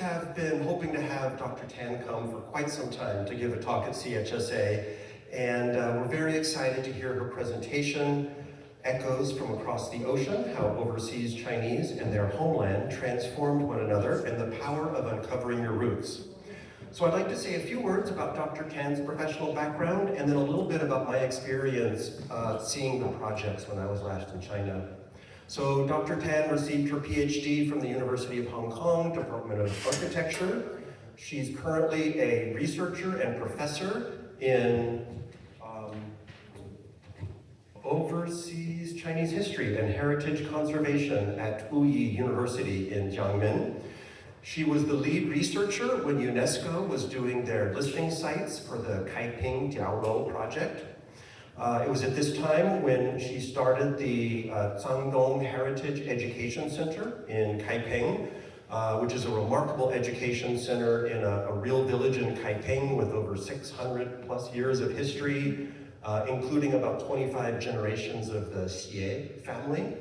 have been hoping to have Dr. Tan come for quite some time to give a talk at CHSA, and we're very excited to hear her presentation, Echoes from Across the Ocean, How Overseas Chinese and Their Homeland Transformed One Another and the Power of Uncovering Your Roots. So I'd like to say a few words about Dr. Tan's professional background and then a little bit about my experience seeing the projects when I was last in China. So Dr. Tan received her PhD from the University of Hong Kong, Department of Architecture. She's currently a researcher and professor in overseas Chinese history and heritage conservation at Wuyi University in Jiangmen. She was the lead researcher when UNESCO was doing their listing sites for the Kaiping Diaoro project. It was at this time when she started the Guangdong Heritage Education Center in Kaiping, which is a remarkable education center in a real village in Kaiping with over 600 plus years of history, including about 25 generations of the Xie family.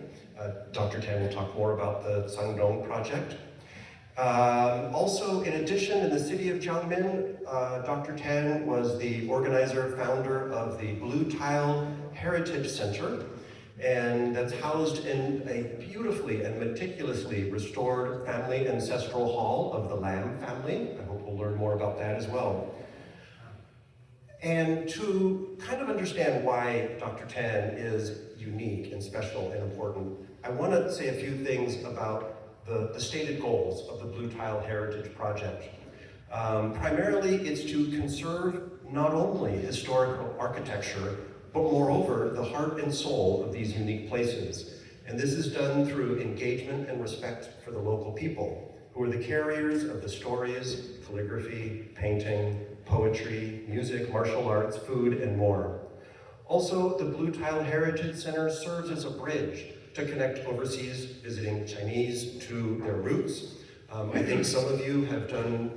Dr. Tan will talk more about the Guangdong project. Also, in addition, in the city of Jiangmen, Dr. Tan was the organizer, founder of the Blue Tile Heritage Center, and that's housed in a beautifully and meticulously restored family ancestral hall of the Lam family. I hope we'll learn more about that as well. And to kind of understand why Dr. Tan is unique and special and important, I want to say a few things about the stated goals of the Blue Tile Heritage Project. Primarily, it's to conserve not only historical architecture, but moreover, the heart and soul of these unique places. And this is done through engagement and respect for the local people, who are the carriers of the stories, calligraphy, painting, poetry, music, martial arts, food, and more. Also, the Blue Tile Heritage Center serves as a bridge to connect overseas visiting Chinese to their roots. I think some of you have done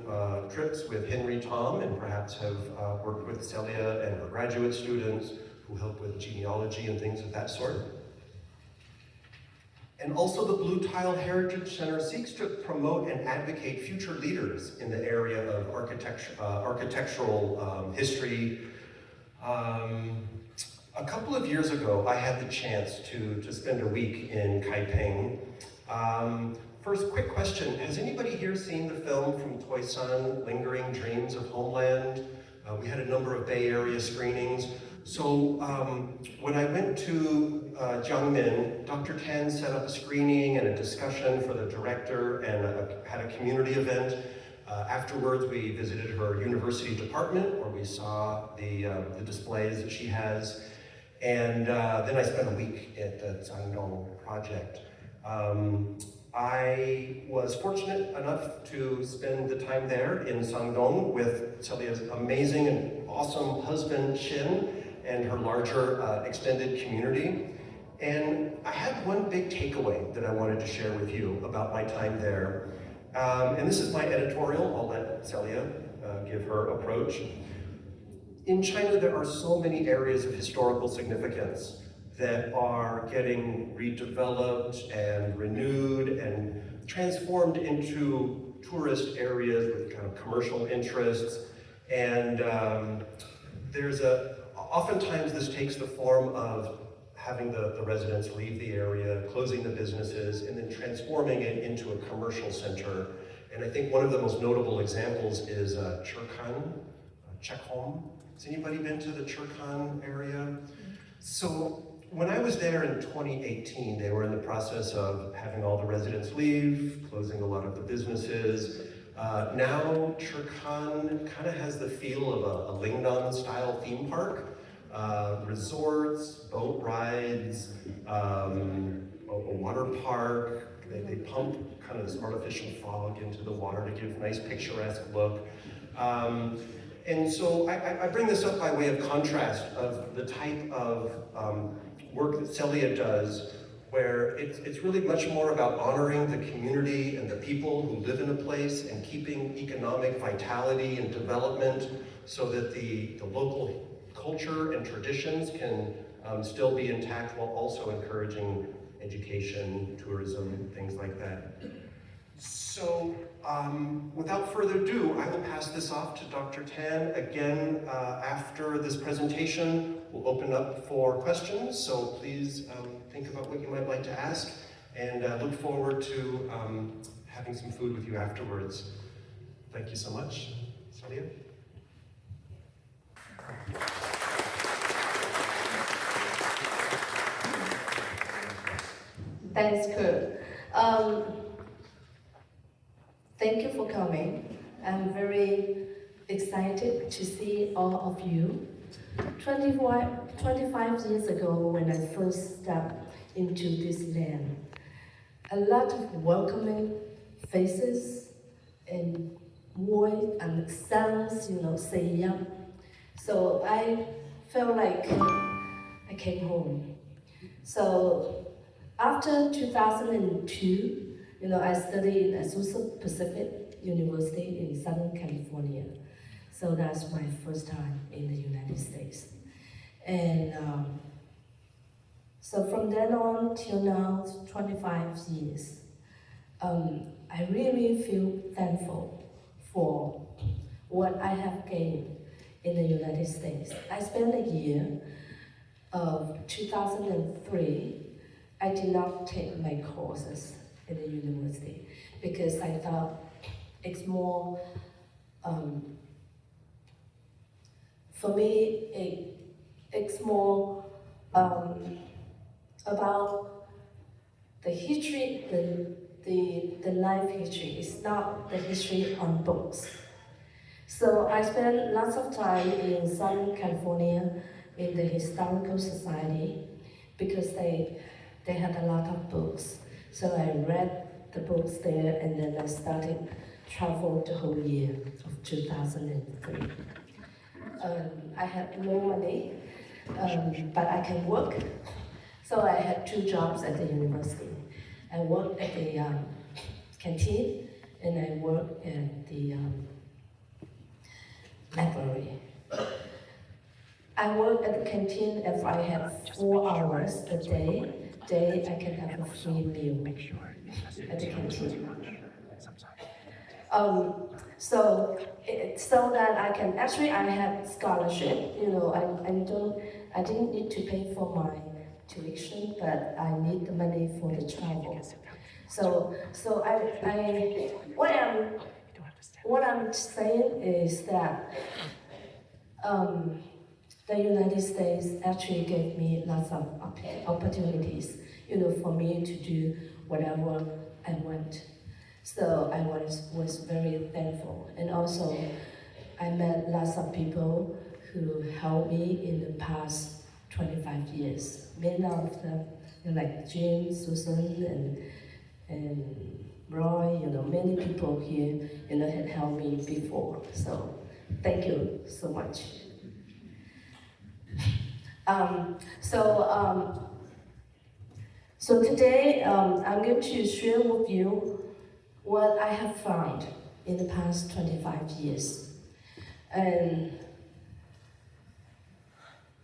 trips with Henry Tom and perhaps have worked with Selia and her graduate students who help with genealogy and things of that sort. And also the Blue Tile Heritage Center seeks to promote and advocate future leaders in the area of architectural history. A couple of years ago, I had the chance to spend a week in Kaiping. First, quick question, has anybody here seen the film from Taishan, Lingering Dreams of Homeland? We had a number of Bay Area screenings. So when I went to Jiangmen, Dr. Tan set up a screening and a discussion for the director and had a community event. Afterwards, we visited her university department where we saw the displays that she has. And then I spent a week at the Guangdong project. I was fortunate enough to spend the time there in Guangdong with Celia's amazing and awesome husband, Xin, and her larger extended community. And I had one big takeaway that I wanted to share with you about my time there. And this is my editorial. I'll let Celia give her approach. In China, there are so many areas of historical significance that are getting redeveloped and renewed and transformed into tourist areas with kind of commercial interests. And oftentimes this takes the form of having the residents leave the area, closing the businesses, and then transforming it into a commercial center. And I think one of the most notable examples is Chekhom. Has anybody been to the Cherkan area? So when I was there in 2018, they were in the process of having all the residents leave, closing a lot of the businesses. Now Cherkan kind of has the feel of a Lingnan-style theme park. Resorts, boat rides, a water park. They pump kind of this artificial fog into the water to give a nice picturesque look. And so I bring this up by way of contrast of the type of work that Celia does, where it's really much more about honoring the community and the people who live in a place and keeping economic vitality and development so that the local culture and traditions can still be intact while also encouraging education, tourism, things like that. So, without further ado, I will pass this off to Dr. Tan. Again, after this presentation, we'll open up for questions, so please think about what you might like to ask, and look forward to having some food with you afterwards. Thank you so much. Selia? Thanks, Kurt. Thank you for coming. I'm very excited to see all of you. 25 years ago, when I first stepped into this land, a lot of welcoming faces and voice and sounds, say young. So I felt like I came home. So after 2002, I studied at Azusa Pacific University in Southern California. So that's my first time in the United States. And so from then on till now, 25 years, I really feel thankful for what I have gained in the United States. I spent a year of 2003. I did not take my courses in the university because I thought it's more, for me, it's more about the history, the life history. It's not the history on books. So I spent lots of time in Southern California in the Historical Society because they had a lot of books. So I read the books there, and then I started travel the whole year of 2003. I had no money, but I can work. So I had 2 jobs at the university. I worked at the canteen, and I worked at the library. I work at the canteen if I have 4 hours a day. I can have a free meal at the canteen. So that I can actually I had scholarship. I didn't need to pay for my tuition, but I need the money for the travel. So what I'm saying is that the United States actually gave me lots of opportunities, for me to do whatever I want. So I was very thankful. And also, I met lots of people who helped me in the past 25 years. Many of them, like Jim, Susan, and Roy, many people here, had helped me before. So thank you so much. So today I'm going to share with you what I have found in the past 25 years. And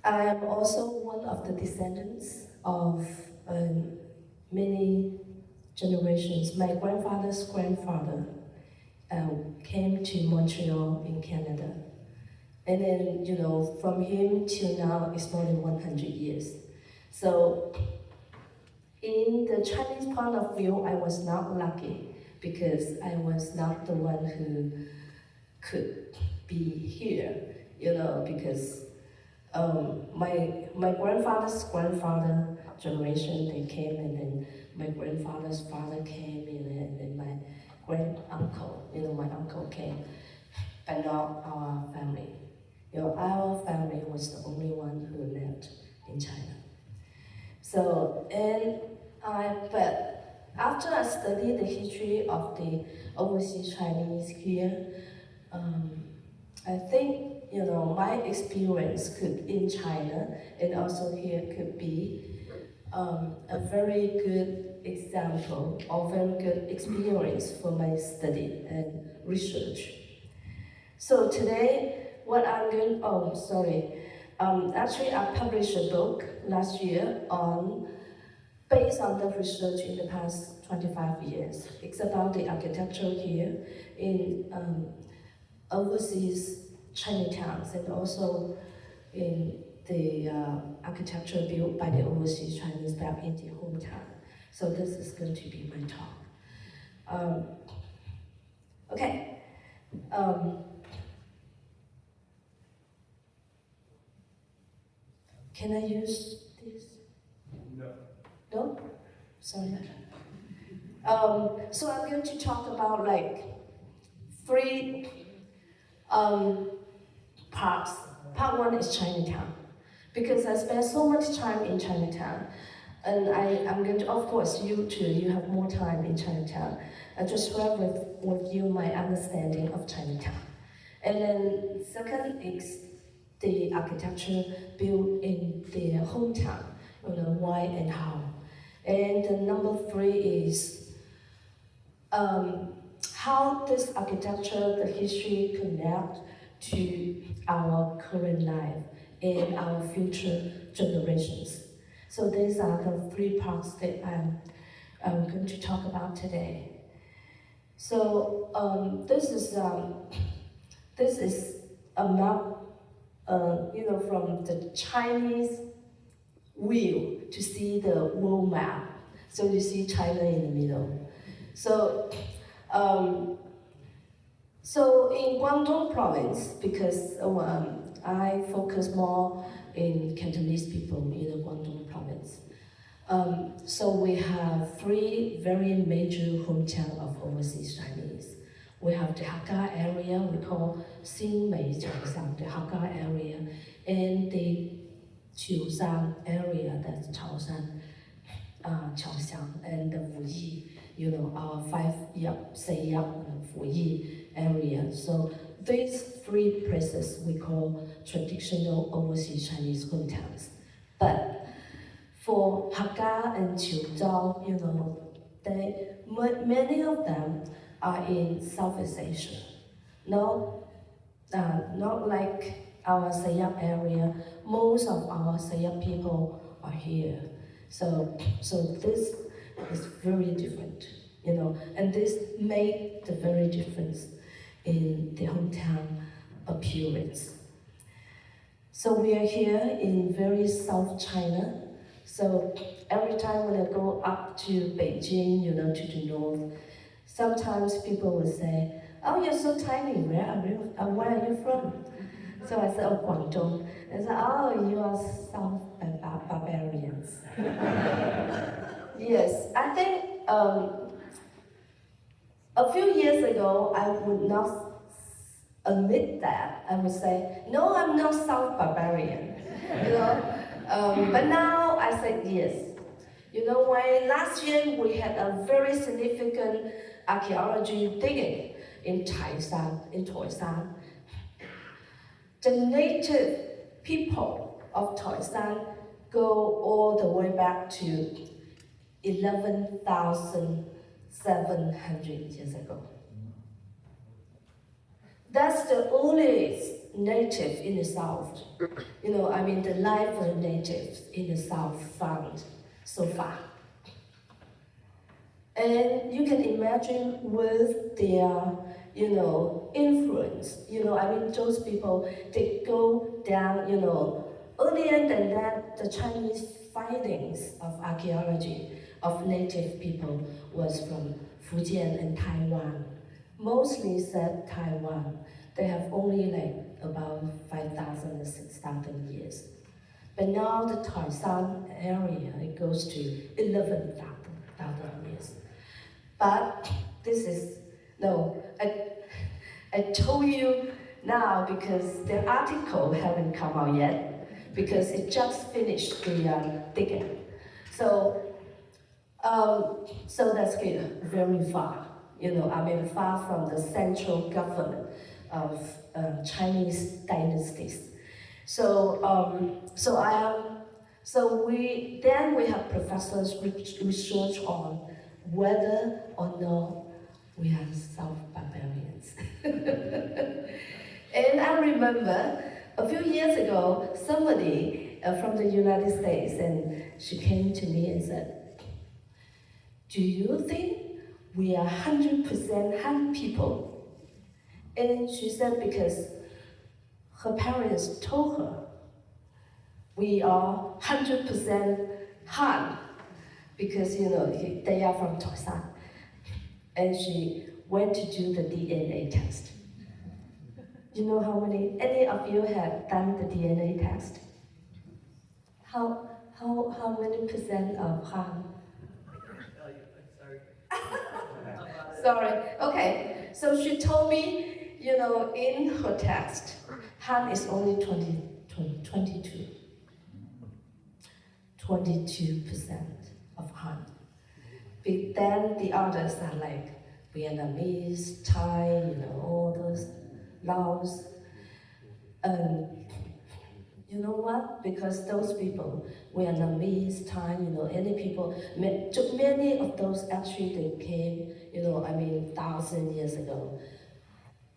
I am also one of the descendants of many generations. My grandfather's grandfather came to Montreal in Canada. And then, from him till now, it's more than 100 years. So, in the Chinese point of view, I was not lucky because I was not the one who could be here, because my grandfather's grandfather generation, they came, and then my grandfather's father came, and then my grand-uncle, my uncle came, but not our family. Our family was the only one who lived in China. So, but after I studied the history of the overseas Chinese here, I think, my experience in China and also here could be a very good example or very good experience for my study and research. So today, actually I published a book last year on based on the research in the past 25 years. It's about the architecture here in overseas Chinatowns and also in the architecture built by the overseas Chinese back in the hometown. So this is going to be my talk. Okay. Can I use this? No. No? Sorry. So I'm going to talk about like three parts. Part one is Chinatown, because I spent so much time in Chinatown, and I'm going to, of course, you too, you have more time in Chinatown. I just share with you my understanding of Chinatown. And then second is the architecture built in their hometown, why and how. And the number three is how this architecture, the history connect to our current life and our future generations. So these are the three parts that I'm going to talk about today. So this is a map, from the Chinese view to see the world map. So you see China in the middle. So in Guangdong province, because I focus more in Cantonese people in the Guangdong province. So we have three very major hometowns of overseas Chinese. We have the Hakka area, we call Xinmei-Chaoshan, the Hakka area, and the Qiushan area, that's Chaoshan, and the Wuyi, our 5 Yap, Say Yap, Wuyi area. So these three places we call traditional overseas Chinese hometowns. But for Hakka and Qiuzhou, many of them are in Southeast Asia. No, not like our Sayap area. Most of our Sayap people are here. So this is very different, and this made the very difference in the hometown appearance. So we are here in very South China. So every time when I go up to Beijing, to the north, sometimes people will say, "Oh, you're so tiny. Where are you from?" So I said, "Oh, Guangdong." And said, "Oh, you are South barbarians." Yes, I think a few years ago I would not admit that. I would say, "No, I'm not South barbarian." But now I said yes. When last year we had a very significant archaeology digging in Taishan. The native people of Taishan go all the way back to 11,700 years ago. That's the earliest native in the south. The lively natives in the south found so far. And you can imagine with their, influence, those people, they go down, earlier than that, the Chinese findings of archaeology of native people was from Fujian and Taiwan. Mostly said Taiwan. They have only about 5,000 or 6,000 years. But now the Taishan area, it goes to 11,000 years. But this is, I told you now because the article haven't come out yet, because it just finished the digging. So that's good, very far. Far from the central government of Chinese dynasties. We have professors research on whether or not we are South barbarians. And I remember a few years ago, somebody from the United States, and she came to me and said, do you think we are 100% Han people? And she said because her parents told her we are 100% Han because they are from Taishan. And she went to do the DNA test. You know how any of you have done the DNA test? How many percent of Han? Sorry. Okay. So she told me, in her test, Han is only 22. 22% of Han. But then the others are like Vietnamese, Thai, all those Laos. You know what? Because those people, Vietnamese, Thai, any people, many of those actually they came, 1,000 years ago,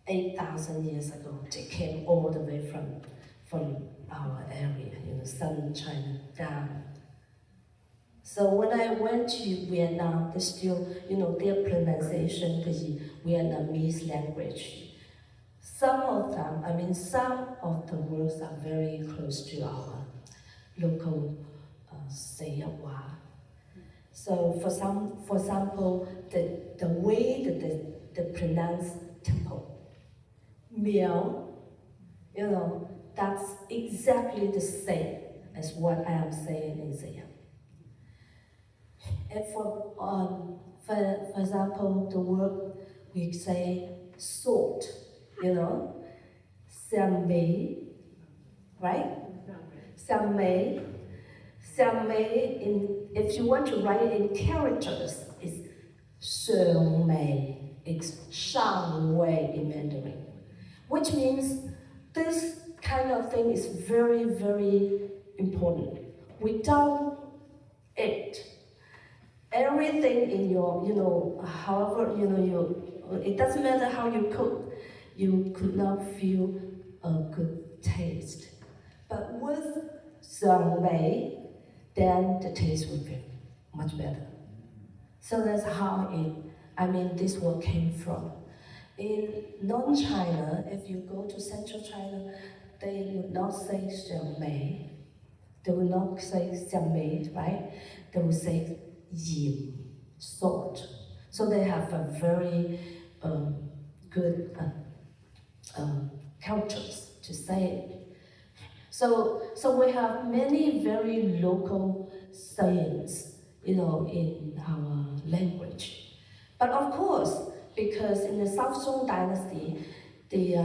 8,000 years ago, they came all the way from our area, southern China down. So when I went to Vietnam, they still, their pronunciation, the Vietnamese language. Some of the words are very close to our local Selia Tan. So for example, the way that they pronounce temple, miao, that's exactly the same as what I am saying in Siam. And for example, the word we say salt, xiang mei, right? Xiang mei. Xiang mei, if you want to write it in characters, it's sheng mei. It's shang wei in Mandarin, which means this kind of thing is very, very important. Without it, everything in your, however, it doesn't matter how you cook, you could not feel a good taste. But with Zhang Wei, then the taste would be much better. So that's how this word came from. In non-China, if you go to central China, they would not say Zhang Wei. They will not say Xiang Mei, right? They will say yin, salt. So they have a very good cultures to say it. So we have many very local sayings, in our language. But of course, because in the South Song dynasty, the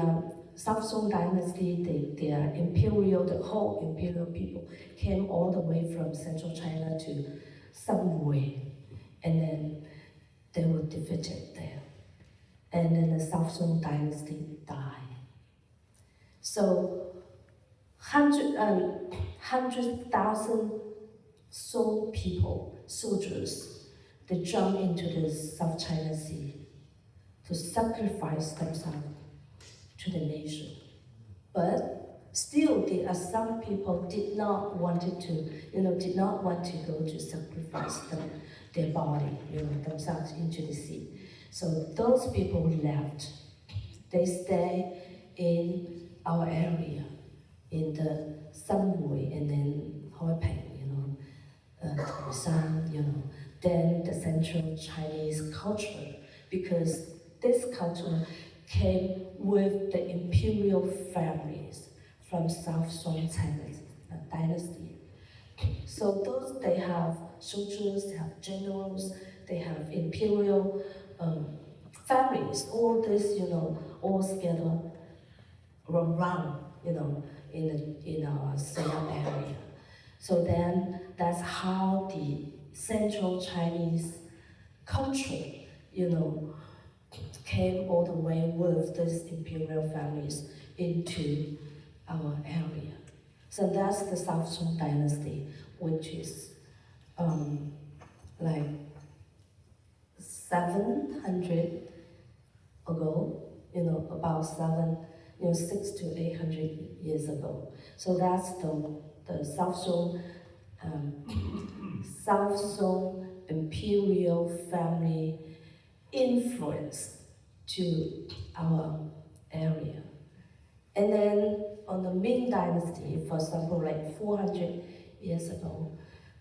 imperial, the whole imperial people came all the way from central China to Samui, and then they were defeated there. And then the South Song dynasty died. So 100,000 Song people, soldiers, they jumped into the South China Sea to sacrifice themselves to the nation. But still, there are some people did not want to go to sacrifice their body, themselves into the sea. So those people left. They stay in our area, in the Samui and then Kaiping, Taishan, then the central Chinese culture, because this culture came with the imperial families from South Song dynasty. So they have soldiers, they have generals, they have imperial families, all this, all together around, in our Siam area. So then that's how the central Chinese culture, came all the way with these imperial families into our area. So that's the South Song dynasty, which is like 700 ago, about 600 to 800 years ago. So that's the South Song imperial family influence to our area. And then on the Ming Dynasty, for example, like 400 years ago,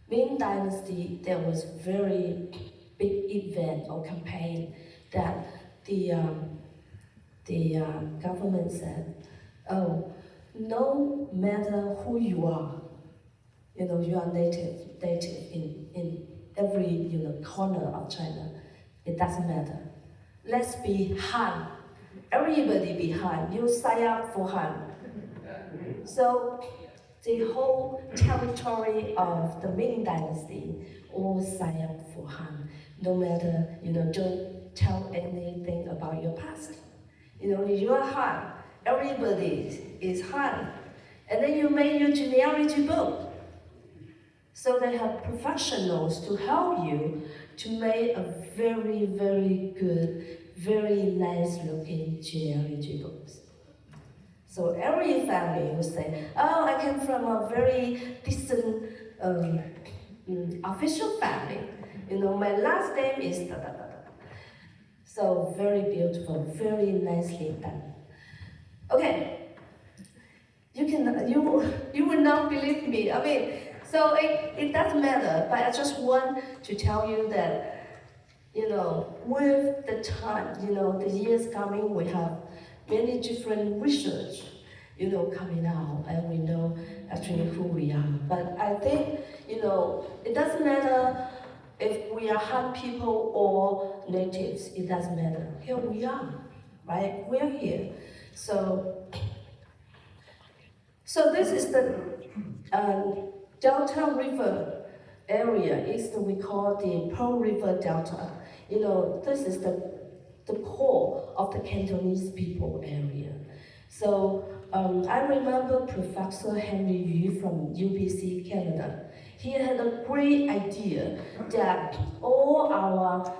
Ming Dynasty, there was very big event or campaign that the government said, oh, no matter who you are native in every corner of China, it doesn't matter. Let's be Han. Everybody be Han. You sign up for Han. So the whole territory of the Ming Dynasty all sign up for Han. No matter, don't tell anything about your past. You are Han. Everybody is Han. And then you make your genealogy book. So they have professionals to help you to make a very, very good, very nice looking genealogy books. So every family will say, oh, I come from a very distant official family. My last name is da da da da. So very beautiful, very nicely done. Okay, you will not believe me. I mean, so it doesn't matter, but I just want to tell you that, with the time, the years coming, we have many different research, coming out, and we know actually who we are. But I think, it doesn't matter if we are Han people or natives, it doesn't matter. Here we are, right? We're here. So this is the Delta River area. Is we call the Pearl River Delta. This is the core of the Cantonese people area. So I remember Professor Henry Yu from UBC Canada. He had a great idea that all our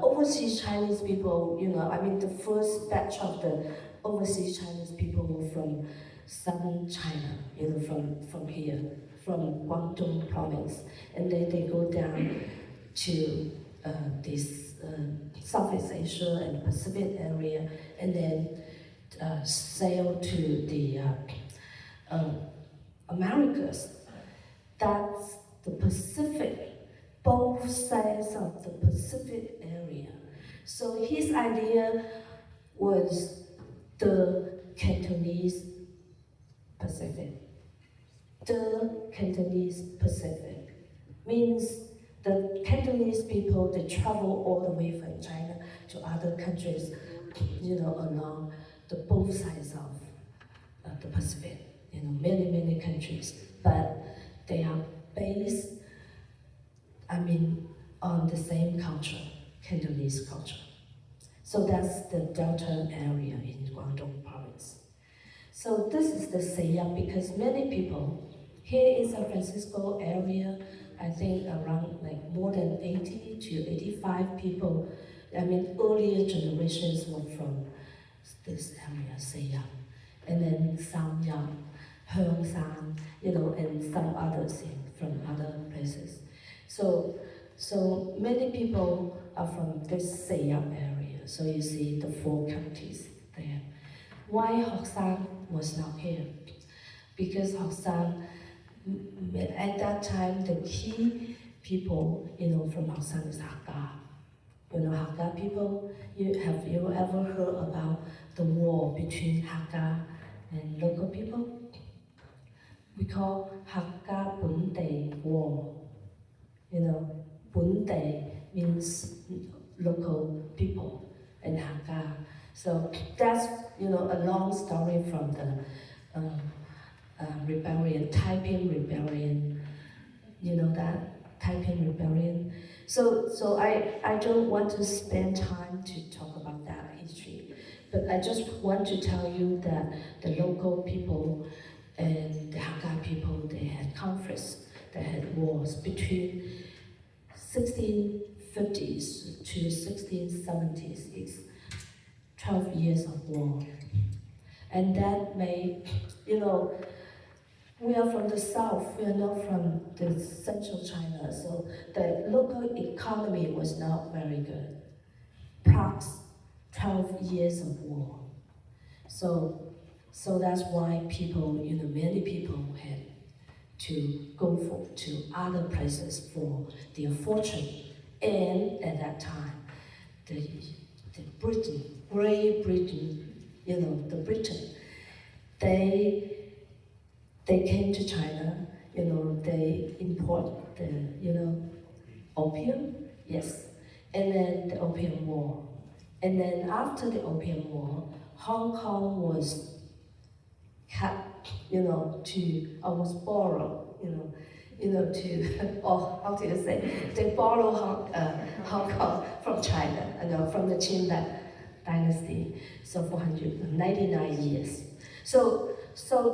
overseas Chinese people, the first batch of the overseas Chinese people were from southern China, from here, from Guangdong province. And then they go down to this Southeast Asia and Pacific area, and then sail to the Americas. That's the Pacific, both sides of the Pacific area. So his idea was the Cantonese Pacific. The Cantonese Pacific means the Cantonese people, they travel all the way from China to other countries, along the both sides of the Pacific, many, many countries. But they are based, on the same culture, Cantonese culture. So that's the Delta area in Guangdong province. So this is the Selia, because many people here in San Francisco area, I think around like more than 80 to 85 people, earlier generations were from this area, Selia. And then Samyang, Heungshan, and some others from other places. So many people are from this Selia area. So you see the 4 counties there. Why Hokksan was not here? Because Hokksan, at that time, the key people, from Hokksan is Hakka. Hakka people, have you ever heard about the war between Hakka and local people? We call Hakka Bunde War. Bunde means local people, and Hakka. So that's, a long story from the rebellion, Taiping rebellion. You know that? Taiping rebellion. So I don't want to spend time to talk about that history, but I just want to tell you that the local people and the Hakka people, they had conflicts, they had wars between 1650s to 1670s. It's 12 years of war. And that made, We are from the south, we are not from the central China, so the local economy was not very good. Plus 12 years of war. So that's why people, many people had to go to other places for their fortune. And at that time, the Britain, Great Britain, the Britain, they came to China, they import the, opium, yes, and then the Opium War. And then after the Opium War, Hong Kong was was borrowed, or how do you say, they borrowed Hong Kong from China, from the Qing dynasty, so 499 years. So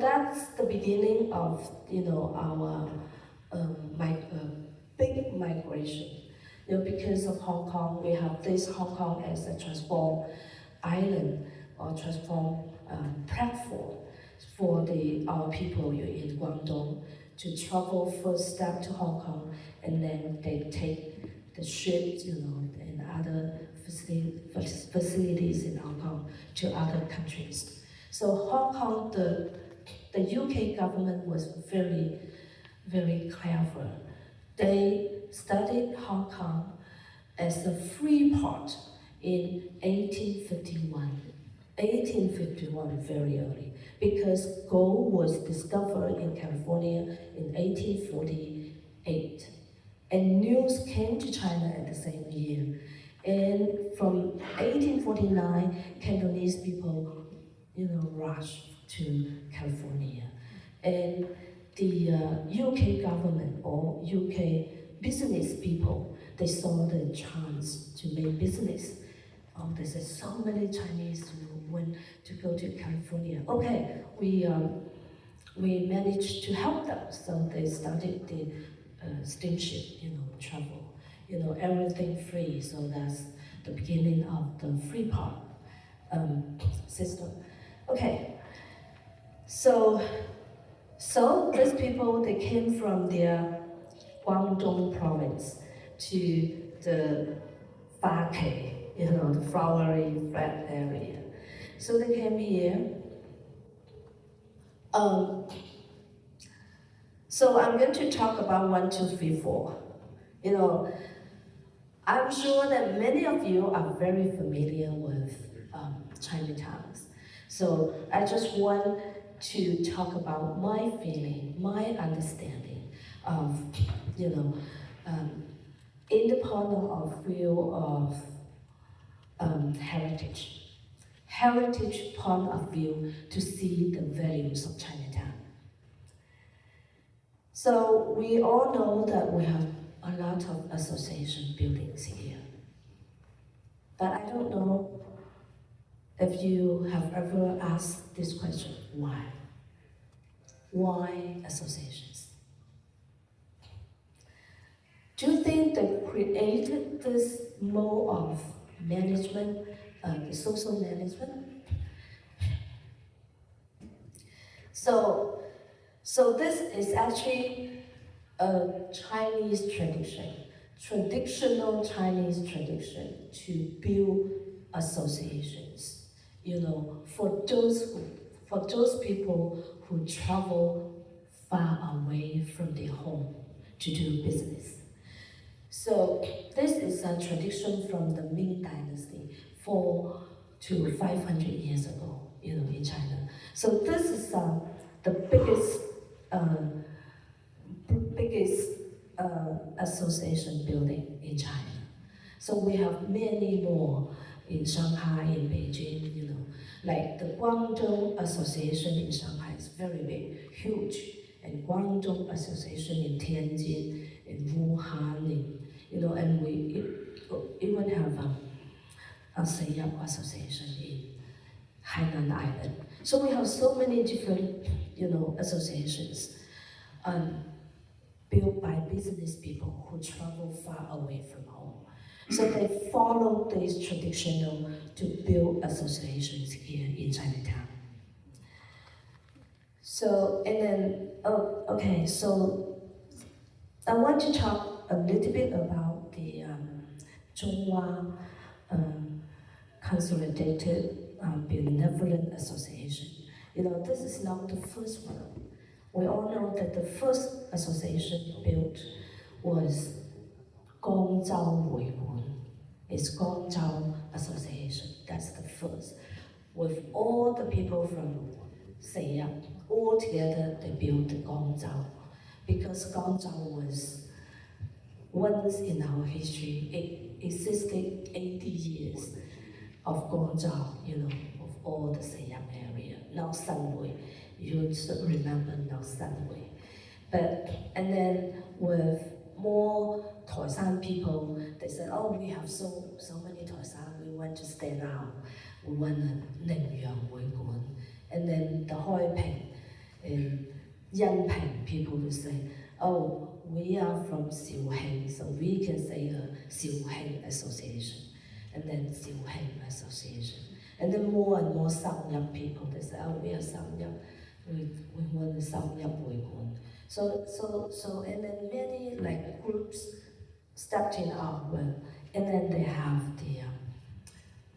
that's the beginning of, our big migration. Because of Hong Kong, we have this Hong Kong as a transformed island or transformed platform for our people in Guangdong to travel first step to Hong Kong, and then they take the ships, and other facilities in Hong Kong to other countries. So Hong Kong, the UK government was very, very clever. They studied Hong Kong as a free port in 1851. 1851, very early, because gold was discovered in California in 1848. And news came to China at the same year. And from 1849, Cantonese people, rushed to California. And the UK government or UK business people, they saw the chance to make business. Oh, they said so many Chinese went to go to California. Okay, we managed to help them. So they started the steamship, travel, everything free. So that's the beginning of the free port system. Okay, so these people, they came from their Guangdong province to the Fake, the flowery, flat area. So they came here. So I'm going to talk about 1, 2, 3, 4. I'm sure that many of you are very familiar with Chinatowns. So I just want to talk about my feeling, my understanding of, in the point of view of heritage point of view to see the values of Chinatown. So we all know that we have a lot of association buildings here. But I don't know if you have ever asked this question, why? Why associations? Do you think they created this mode of management, the social management? So this is actually a Chinese tradition, traditional Chinese tradition to build associations. For those people who travel far away from their home to do business. So this is a tradition from the Ming Dynasty 400 to 500 years ago, in China. So this is the biggest association building in China. So we have many more in Shanghai, in Beijing, like the Guangdong Association in Shanghai is very big, huge, and Guangdong Association in Tianjin, in Wuhan, and we even have a Selia Association in Hainan Island. So we have so many different, associations built by business people who travel far away from home. So they follow this traditional to build associations here in Chinatown. So, and then, okay, so I want to talk a little bit about the Zhonghua Consolidated Benevolent Association. You know, this is not the first one. We all know that the first association built was Guangdong Weiguan. It's Guangdong Association. That's the first. With all the people from Selia, all together they built Guangdong. Because Guangdong was once in our history, it existed 80 years of Guangdong, you know, of all the Selia area. Now Sanwei, you should remember now Sanwei. But, and then with more Taishan people, they said, oh, we have so many Taishan, we want to stand out. We want a Nengyang Weiguan. And then the Hoiping and Yanping people will say, oh, we are from Xiuheng, so we can say a Xiuheng Association. And then Xiuheng Association. And then more and more Samyang people, they say, oh, we are Samyang, we want a Samyang Weiguan. So, and then many like groups starting out with, and then they have the,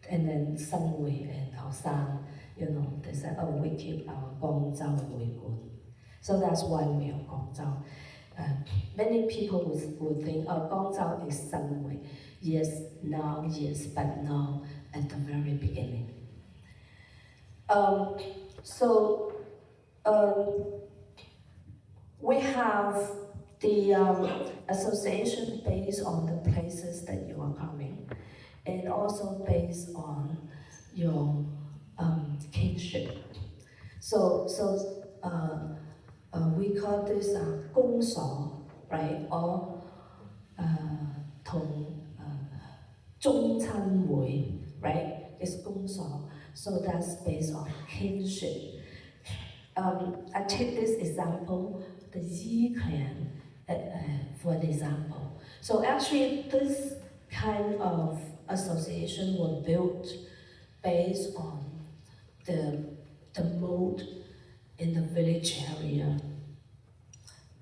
and then Sanwei and Aoshan, you know, they say, oh, we keep our Guangdong Weiguan. So that's why we are Guangdong. Many people would think, oh, Guangdong is Sanwei. Yes, now, yes, but now at the very beginning. We have the association based on the places that you are coming, and also based on your kingship. So we call this 公所, right? Or 同中餐会, right? It's 公所. So that's based on kingship. I take this example, the Yi clan, for an example. So actually, this kind of association was built based on the mode in the village area,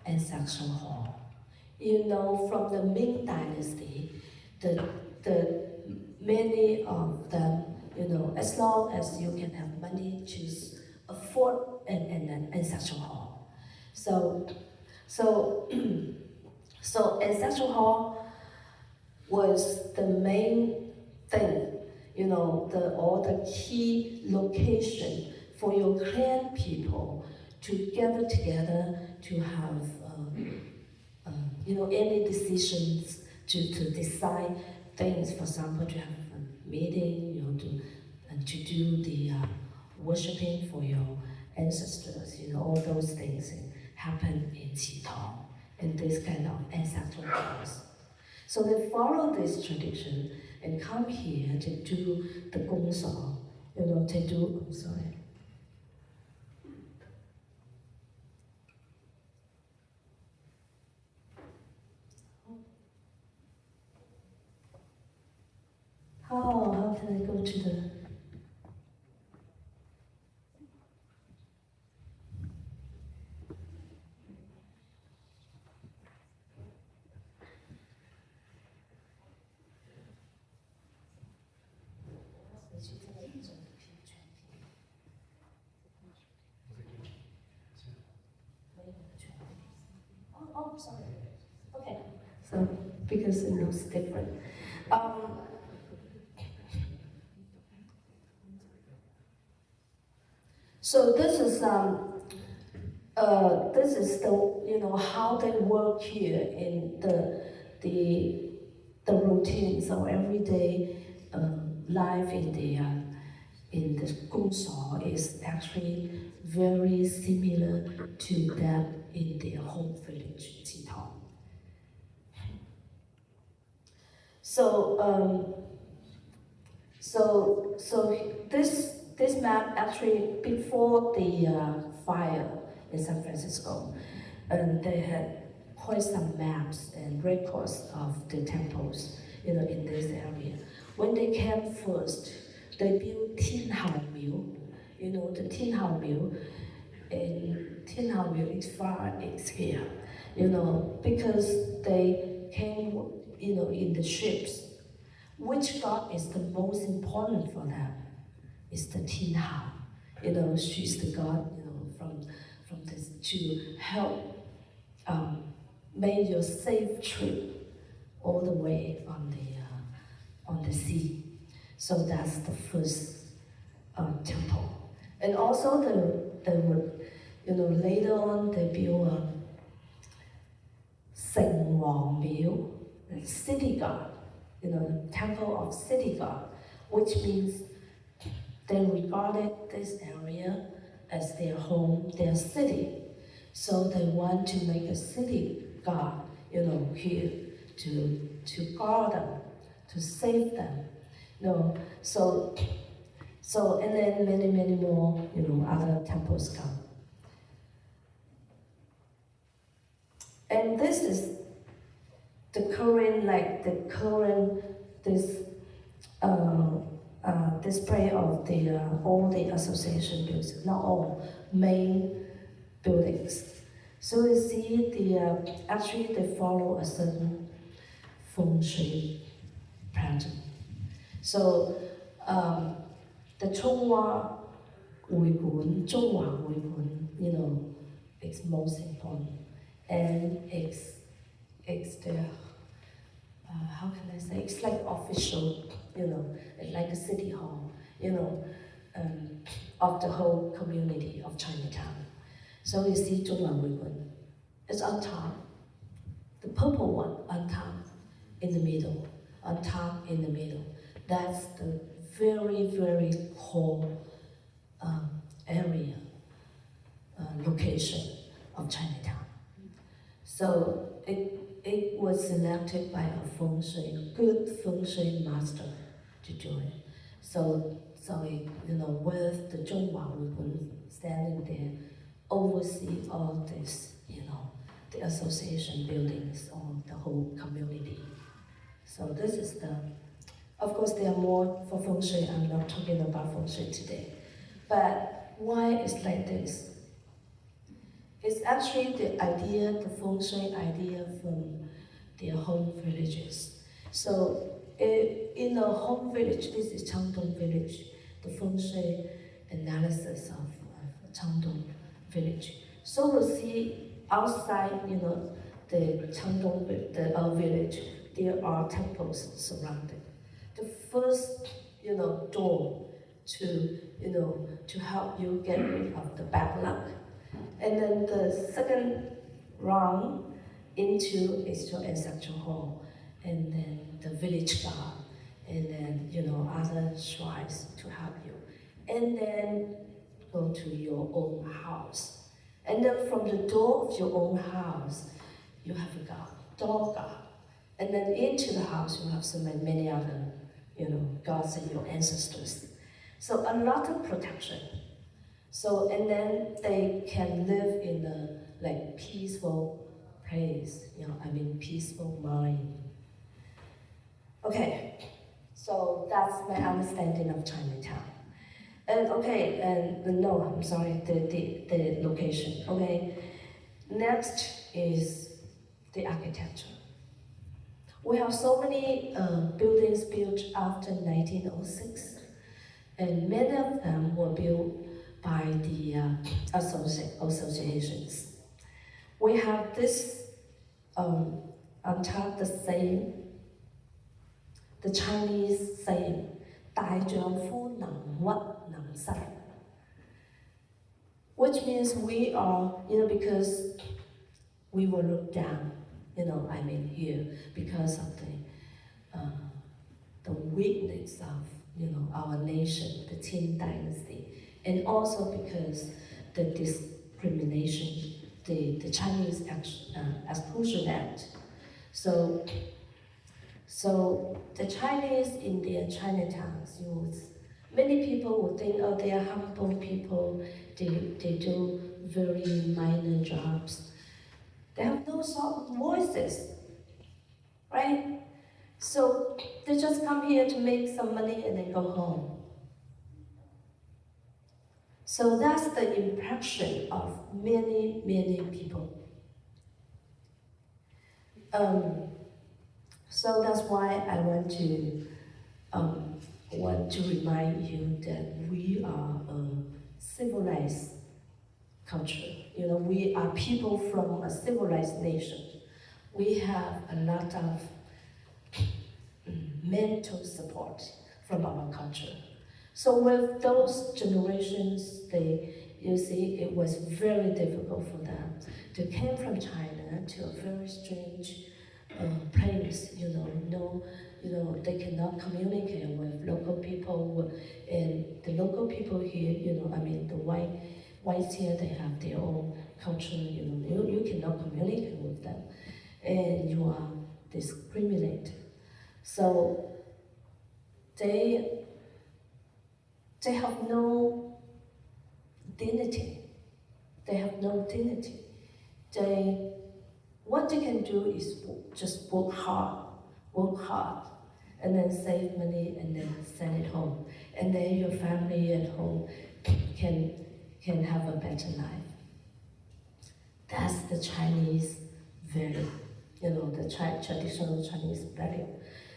ancestral hall. You know, from the Ming Dynasty, the many of them, you know, as long as you can have money, choose afford an ancestral hall. So ancestral hall was the main thing, you know, all the key location for your clan people to gather together to have, you know, any decisions to decide things. For example, to have a meeting, you know, to do the worshiping for your ancestors, you know, all those things happen in Qitong, in this kind of ancestral house. So they follow this tradition and come here to do the gongso, you know, to do, I'm sorry. How can I go to the... Oh, sorry. Okay. So, because it looks different. So this is the, you know, how they work here in the routine. So everyday life in the gongso is actually very similar to that in their home village, Qitong. So this map actually before the fire in San Francisco, they had quite some maps and records of the temples, you know, in this area. When they came first, they built Tin Hao Mill. You know, the Tin Hao Mill in Tianhaoyu is far is here, because they came, in the ships. Which god is the most important for them? It's the Tianhao. She's the god, from this to help make your safe trip all the way on the sea. So that's the first temple. And also later on they built a Seng Wang Miu, the city god, the temple of city god, which means they regarded this area as their home, their city. So they want to make a city god, here to guard them, to save them. So and then many more, other temples come. And this is the current display of all the association buildings, not all main buildings. So you see actually they follow a certain feng shui pattern. So the Chonghua Wuigun, Zhonghua Wuigun, it's most important. And it's the, how can I say, it's like official, like a city hall, of the whole community of Chinatown. So you see Zhonghua Wuigun, it's on top, the purple one on top, in the middle, on top, in the middle. That's the very core area, location of Chinatown. So it was selected by a good feng shui master to do it. So with the Zhonghua Wuigun standing there, oversee all this, the association buildings or the whole community. So this is of course there are more for feng shui, I'm not talking about feng shui today. But why it's like this? It's actually the feng shui idea from their home villages. So in a home village, this is Changdong village, the feng shui analysis of Changdong village. So we'll see outside, the Changdong, our village, there are temples surrounded. The first, door to help you get rid of the bad luck. And then the second round into is your ancestral hall, and then the village guard, and then other shrines to help you. And then go to your own house. And then from the door of your own house, you have a guard, door guard. And then into the house, you have so many other, gods and your ancestors. So a lot of protection. So, and then they can live in a peaceful place, peaceful mind. Okay, so that's my understanding of Chinatown. And no, I'm sorry, the location. Okay, next is the architecture. We have so many buildings built after 1906, and many of them were built by the associations. We have this on top, the Chinese saying, 大丈夫能屈能伸, which means we are, because we were looked down, here, because of the weakness of, our nation, the Qing dynasty, and also because the discrimination, the Chinese Exclusion Act. So the Chinese in their Chinatowns, many people would think, oh, they are humble people, they do very minor jobs. They have no soft voices, right? So they just come here to make some money and then go home. So that's the impression of many, many people. So that's why I want to remind you that we are a civilized culture. You know, we are people from a civilized nation. We have a lot of mental support from our culture. So with those generations, you see, it was very difficult for them to come from China to a very strange place. They cannot communicate with local people, and the local people here, the whites here, they have their own culture. You cannot communicate with them, and you are discriminated. So they have no dignity. They have no dignity. What they can do is just work hard, and then save money, and then send it home. And then your family at home can have a better life. That's the Chinese value, the traditional Chinese value.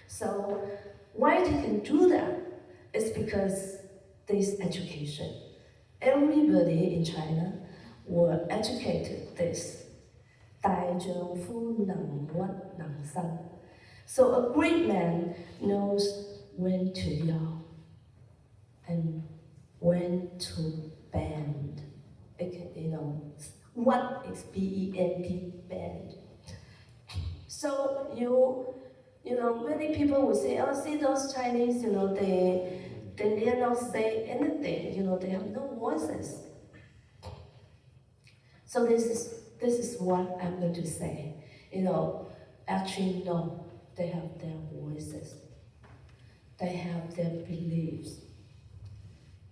So why they can do that is because this education. Everybody in China were educated this. 大丈夫能屈能伸. So a great man knows when to yell and when to bend. What is B-E-N-D, bend? So many people will say, oh, see those Chinese, they dare not say anything, they have no voices. So this is what I'm going to say. Actually no, they have their voices. They have their beliefs.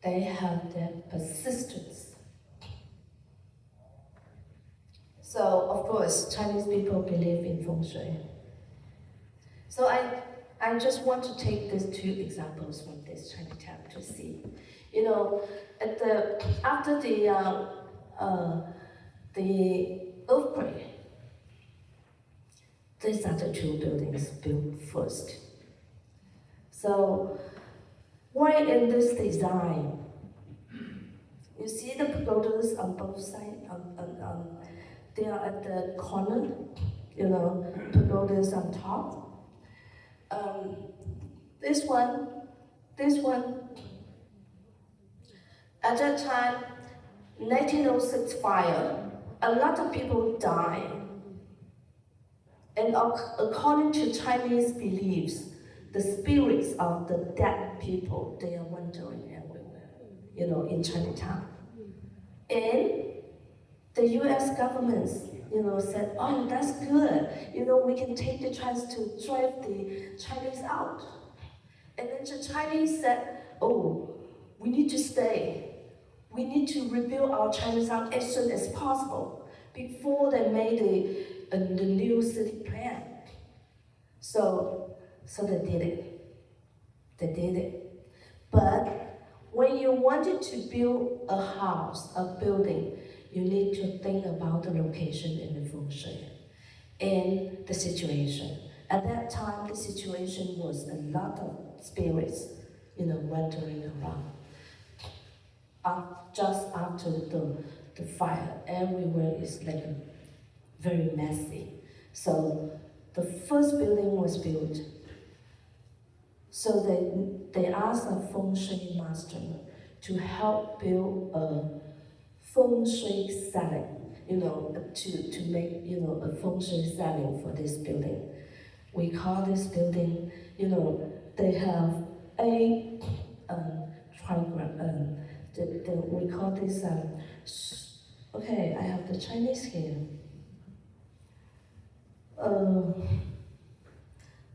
They have their persistence. So of course, Chinese people believe in feng shui. So I just want to take these two examples from this Chinatown to see. After the earthquake, these are the two buildings built first. So why in this design? You see the pagodas on both sides. They are at the corner. Pagodas on top. This one. At that time, 1906 fire, a lot of people died. And according to Chinese beliefs, the spirits of the dead people, they are wandering everywhere, in Chinatown. And the US government, said, oh, that's good. We can take the chance to drive the Chinese out. And then the Chinese said, oh, we need to stay. We need to rebuild our Chinatown as soon as possible before they made the new city plan. So they did it. But when you wanted to build a house, a building, you need to think about the location and the feng shui and the situation. At that time, the situation was a lot of spirits, wandering around. Just after the fire, everywhere is like very messy. So the first building was built. So they asked a feng shui master to help build a feng shui selling, to make, a feng shui selling for this building. We call this building, they have a triangle. We call this, okay, I have the Chinese here.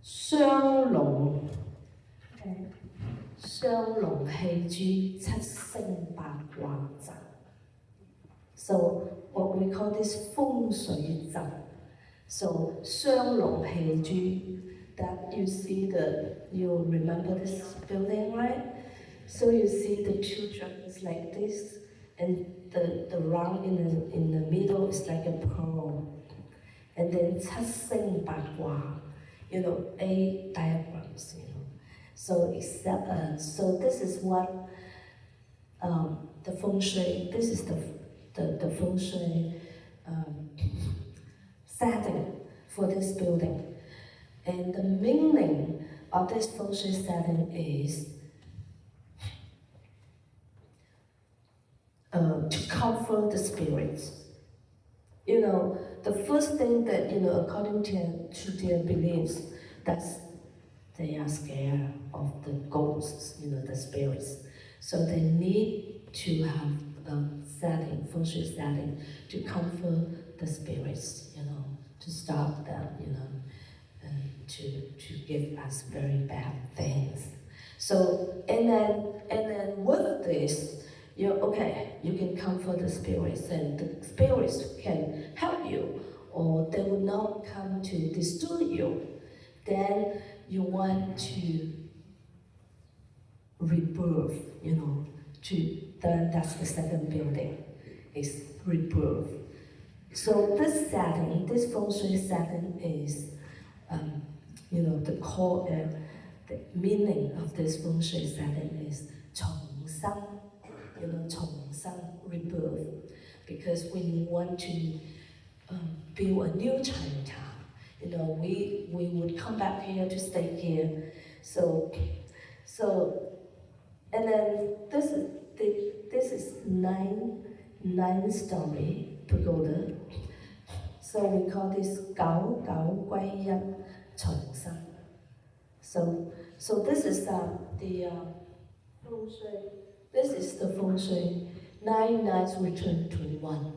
雙龍，雙龍戲珠七星八卦陣. So what we call this 風水陣. So 雙龍戲珠, that you see you remember this building, right? So you see the children is like this, and the round in the middle is like a pearl. And then 七星八卦, eight diagrams, So so this is what the feng shui. This is the feng shui setting for this building, and the meaning of this feng shui setting is to comfort the spirits. The first thing that, according to their beliefs, that's they are scared of the ghosts, the spirits. So they need to have a setting, feng shui setting, to comfort the spirits, to stop them, to give us very bad things. So, and then with this, you can comfort the spirits, and the spirits can help you, or they will not come to disturb you. Then you want to rebirth, then that's the second building, is rebirth. So this setting, this feng shui setting is, the core, the meaning of this feng shui setting is 重生. 重生, rebirth, because we want to build a new Chinatown. We would come back here to stay here. So, and then this is nine-story pagoda. So we call this 九九歸一重生. So this is the feng shui. This is the feng shui. 9 nights return to 1.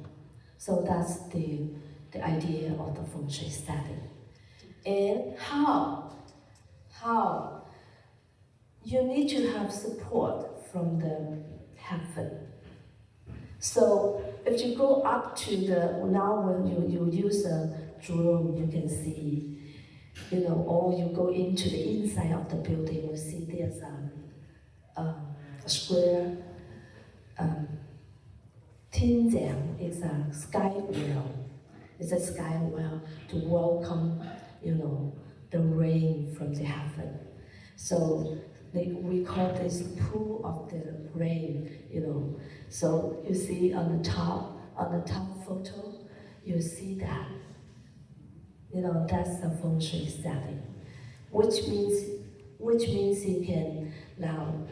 So that's the idea of the feng shui setting. And how you need to have support from the heaven. So if you go up to now when you use a drone, you can see, or you go into the inside of the building, you see there's a square. 天井 is a sky well. It's a sky well to welcome, the rain from the heaven. So we call this pool of the rain, So you see on the top photo, you see that, that's a feng shui setting, which means you can now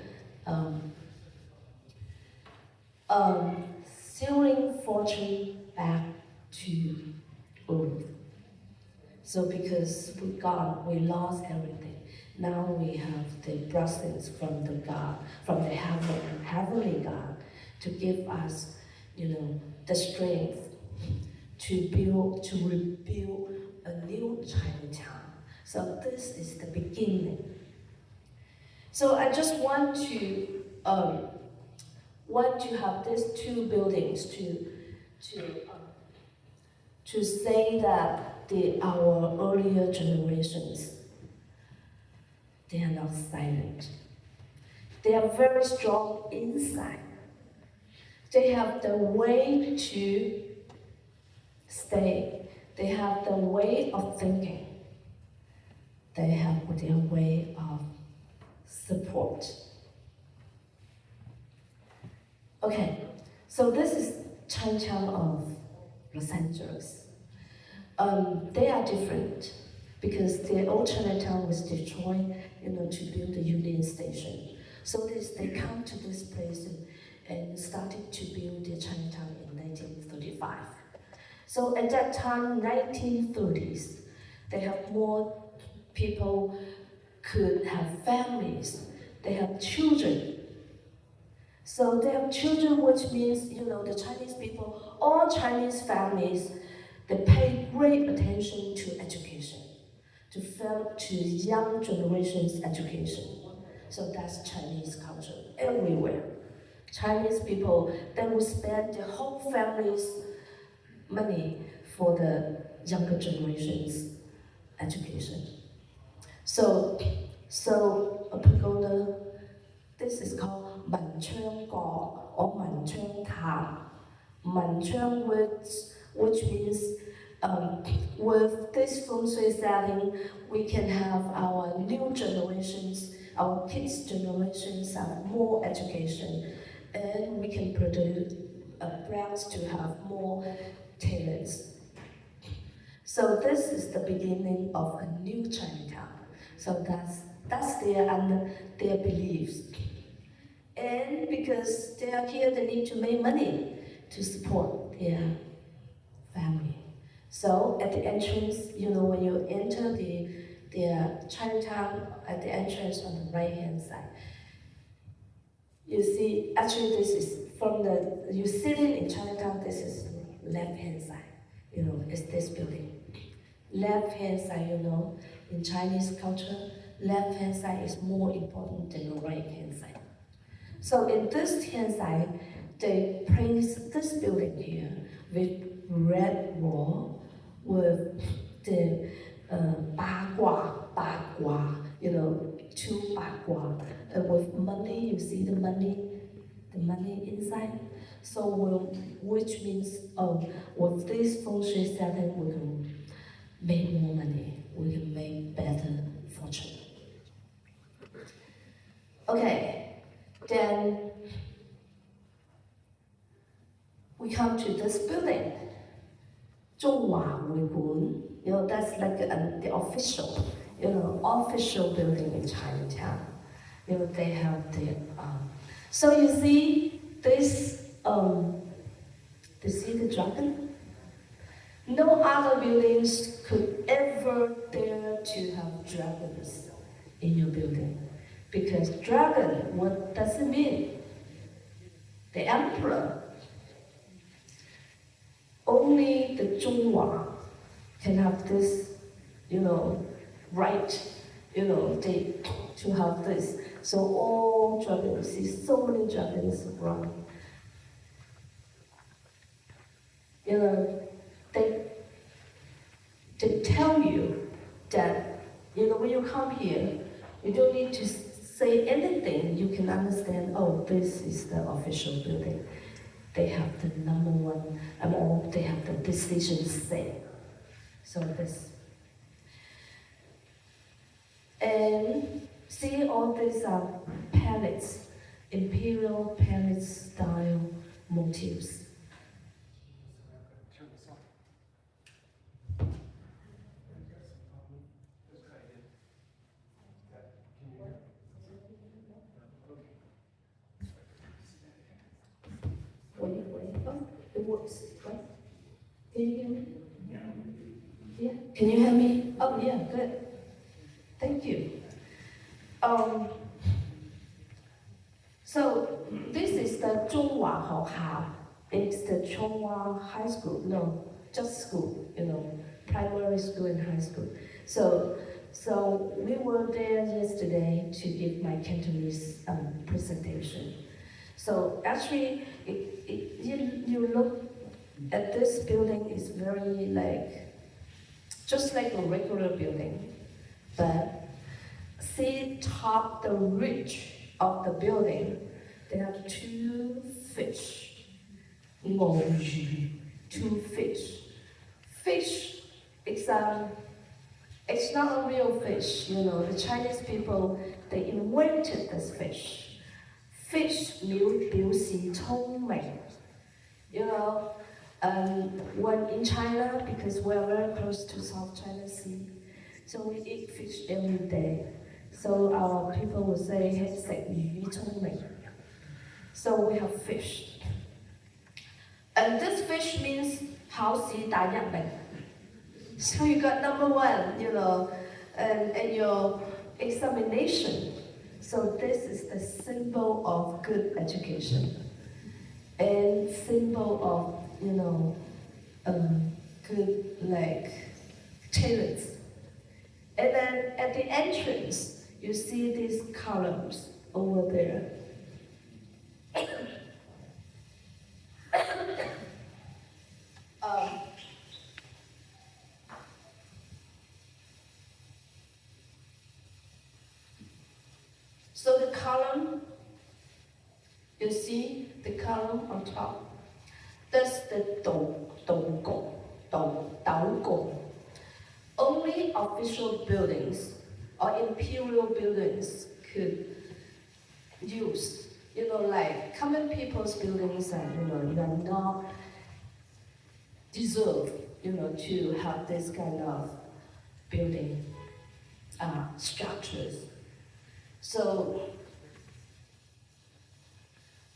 sealing fortune back to earth. So because we lost everything. Now we have the blessings from the God, from the heavenly God, to give us, the strength to rebuild a new Chinatown. So this is the beginning. So I just want to have these two buildings to say that our earlier generations, they are not silent. They are very strong inside. They have the way to stay. They have the way of thinking. They have their way of support. Okay, so this is Chinatown of Los Angeles. They are different because the old Chinatown was destroyed, to build the Union Station. So they come to this place and started to build the Chinatown in 1935. So at that time, 1930s, they have more people could have families. They have children. So they have children, which means, the Chinese people, all Chinese families, they pay great attention to education, to young generation's education. So that's Chinese culture everywhere. Chinese people, they will spend their whole family's money for the younger generation's education. So a pagoda, this is called Manchuan or Manchuan Tan. Manchuan which means with this feng shui setting, we can have our new generations, our kids' generations have more education, and we can produce brands to have more talents. So this is the beginning of a new Chinatown. So that's their beliefs. And because they are here, they need to make money to support their family. So at the entrance, when you enter the Chinatown, at the entrance on the right-hand side, you see, actually this is you sitting in Chinatown, this is left-hand side, it's this building. Left-hand side, in Chinese culture, left-hand side is more important than the right-hand side. So in this hand side, they place this building here with red wall, with the ba gua, two ba gua, with money. You see the money inside. So which means with this feng shui setting, we can make more money. We can make better fortune. Okay, then we come to this building, 中华会馆. That's like the official, official building in Chinatown. They have the. So you see this. You see the dragon? No other buildings could ever dare to have dragons in your building, because dragon, what does it mean? The emperor. Only the Zhonghua can have this, right, to have this. So all dragons, see so many dragons run. They tell you that, when you come here, you don't need to say anything. You can understand, oh, this is the official building. They have the number one, they have the decision say. So this. And see, all these are palettes, imperial palette style motifs. Wait, oh, it works, right? Can you hear me? Yeah, can you hear me? Oh, yeah, good. Thank you. So this is the Zhonghua Haohao. It's the Chonghua High School. No, just school, primary school and high school. So we were there yesterday to give my Cantonese presentation. So actually, you look at this building, is very just like a regular building, but see top the ridge of the building, they have two fish. Two fish. Fish, it's not a real fish, the Chinese people, they invented this fish. Fish 表示聰明, when in China, because we're very close to South China Sea, so we eat fish every day. So our people will say, hey, 食魚聰明. So we have fish. And this fish means 考試第一名. So you got number one, and your examination. So this is the symbol of good education and symbol of, good talents. And then at the entrance, you see these columns over there. So the column You see the column on top? That's the Dong Gong. Only official buildings or imperial buildings could use. Like common people's buildings and you're not deserve, to have this kind of building structures. So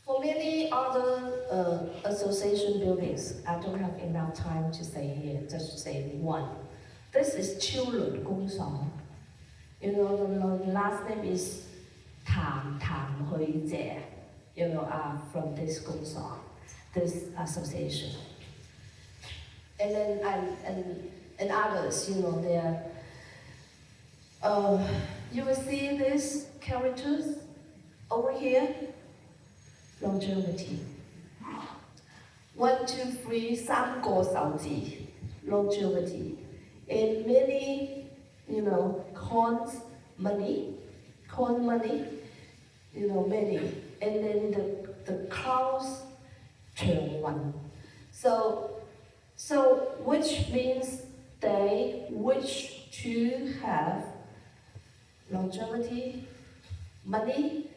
for many other association buildings, I don't have enough time to say here, just to say one. This is 丘伦公所. The last name is Tan Hui Jie, from this 公所, this association. And then and others, they're you will see these characters over here. Longevity. 1, 2, 3, 3個手指 longevity. And many, coin money, many. And then the crowns turn one. So which means they wish to have longevity, money,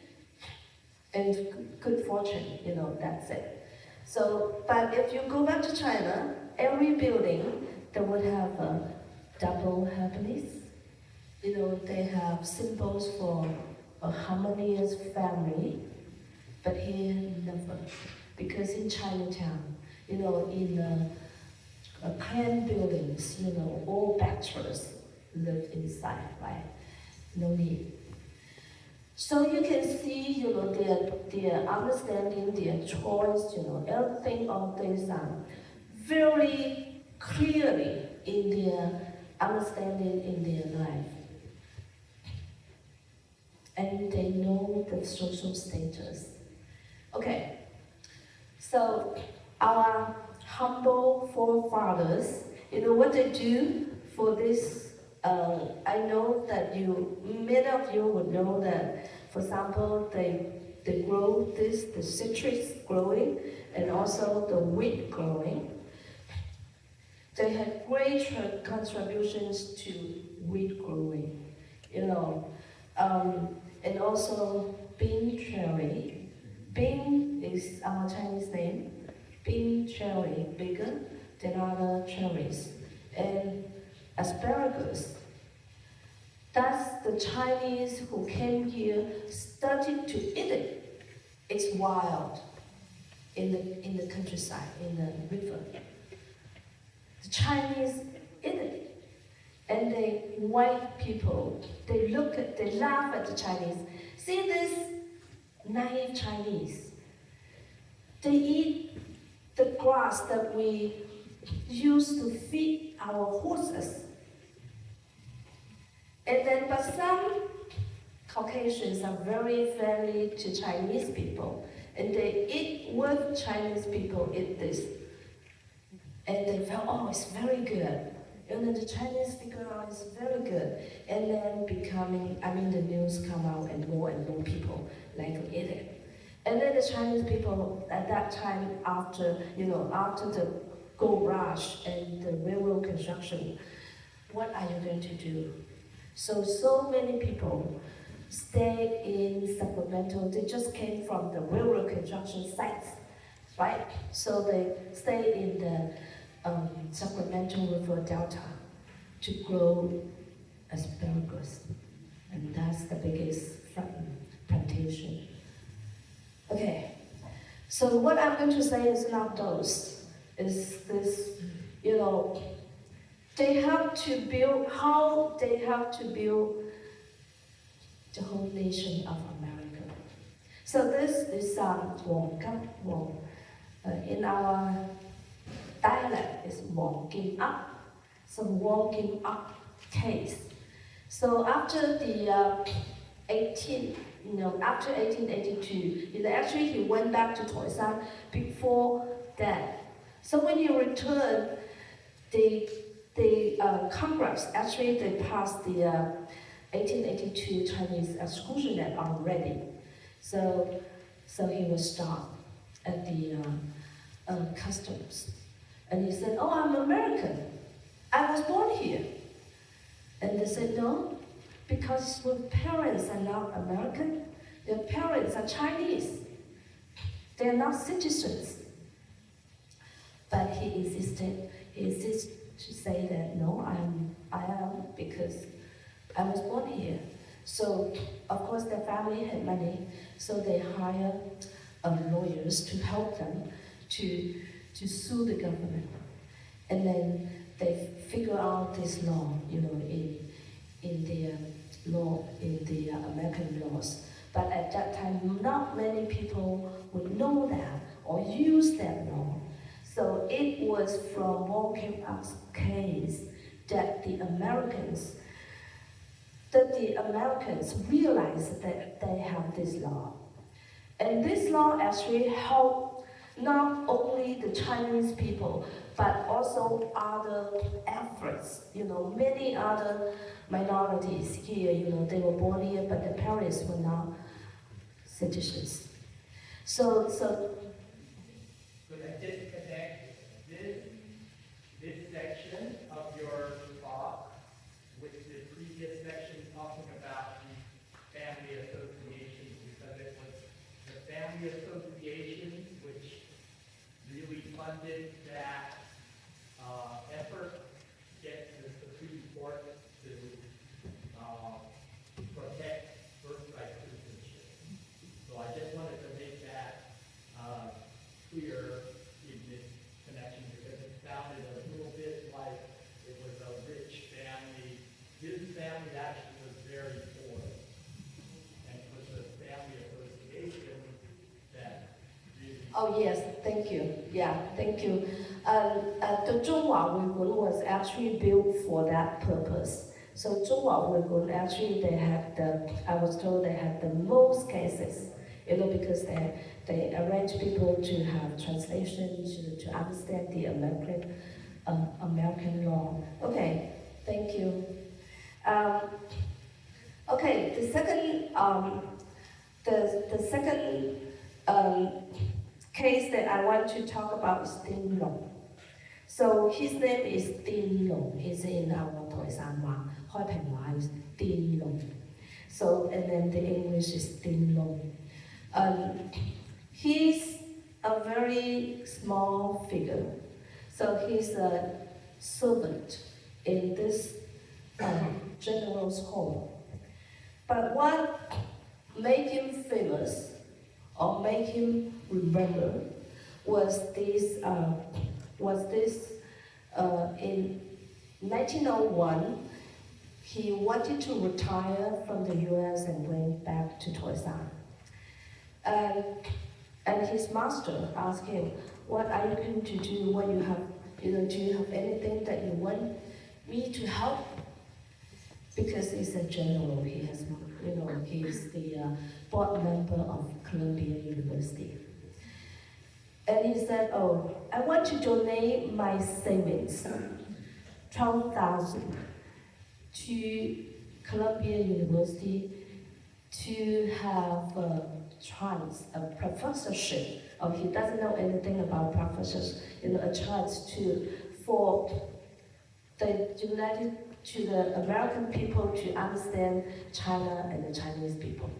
and good fortune, that's it. So, but if you go back to China, every building, they would have a double happiness. They have symbols for a harmonious family, but here, never. Because in Chinatown, in clan buildings, all bachelors live inside, right? No need. So you can see, their understanding, their choice, everything of this very clearly in their understanding in their life. And they know the social status. Okay, so our humble forefathers, what they do for this. I know that many of you would know that, for example, they grow the citrus growing, and also the wheat growing. They had great contributions to wheat growing, and also bean cherry. Bean is our Chinese name. Bean cherry, bigger than other cherries. And asparagus. That's the Chinese who came here started to eat it. It's wild in the countryside, in the river. The Chinese eat it. And the white people, they laugh at the Chinese. See this naive Chinese. They eat the grass that we use to feed our horses. And then, but some Caucasians are very friendly to Chinese people, and they eat with Chinese people, eat this. And they felt, oh, it's very good. And then the Chinese figure out it's very good. And then the news come out and more people like to eat it. And then the Chinese people at that time, after the gold rush and the railroad construction, what are you going to do? So many people stayed in Sacramento. They just came from the railroad construction sites, right? So they stayed in the Sacramento River Delta to grow asparagus. And that's the biggest plantation. Okay, so what I'm going to say is not those. Is this, they have to build the whole nation of America. So this is Wong. In our dialect is walking up. So walking up case. So after the after 1882, actually he went back to Taishan before that. So when he returned, the Congress, actually they passed the 1882 Chinese Exclusion Act already. So So he was stopped at the customs. And he said, "Oh, I'm American. I was born here." And they said, "No, because your parents are not American. Your parents are Chinese. They are not citizens." But he insisted to say that, "No, I am because I was born here." So, of course, the family had money, so they hired lawyers to help them to sue the government. And then they figure out this law, in their law, in the American laws. But at that time, not many people would know that or use that law. So it was from Walking Up's case that the Americans realized that they have this law. And this law actually helped not only the Chinese people, but also other Africans, many other minorities here, they were born here, but their parents were not citizens. So Could I disconnect this section of your talk with the previous section talking about the family associations, because it was the family associations which really funded that effort to get the Supreme Court to protect birthright citizenship. So I just wanted to make that clear in this connection, because it sounded a little bit like it was a rich family. His family actually was very poor, and it was the family association that really. Oh yes, thank you. Yeah, thank you. The Zhonghua Uyghur was actually built for that purpose. So Zhonghua Uyghur actually I was told they had the most cases, because they arrange people to have translation to understand the American law. Okay, thank you. Okay, the second case that I want to talk about is Ding Long. So his name is Ding Long. He's in our Taishan Kaiping is Ding Long. So, and then the English is Ding Long. He's a very small figure. So he's a servant in this general's home. But what made him famous or made him remember was this in 1901, he wanted to retire from the US and went back to Taishan. And his master asked him, "What are you going to do? What you have, do you have anything that you want me to help?" Because he's a general, he has, he's the board member of Columbia University. And he said, "Oh, I want to donate my savings, 12,000, to Columbia University to have a professorship." Or he doesn't know anything about professors, a chance for the American people to understand China and the Chinese people.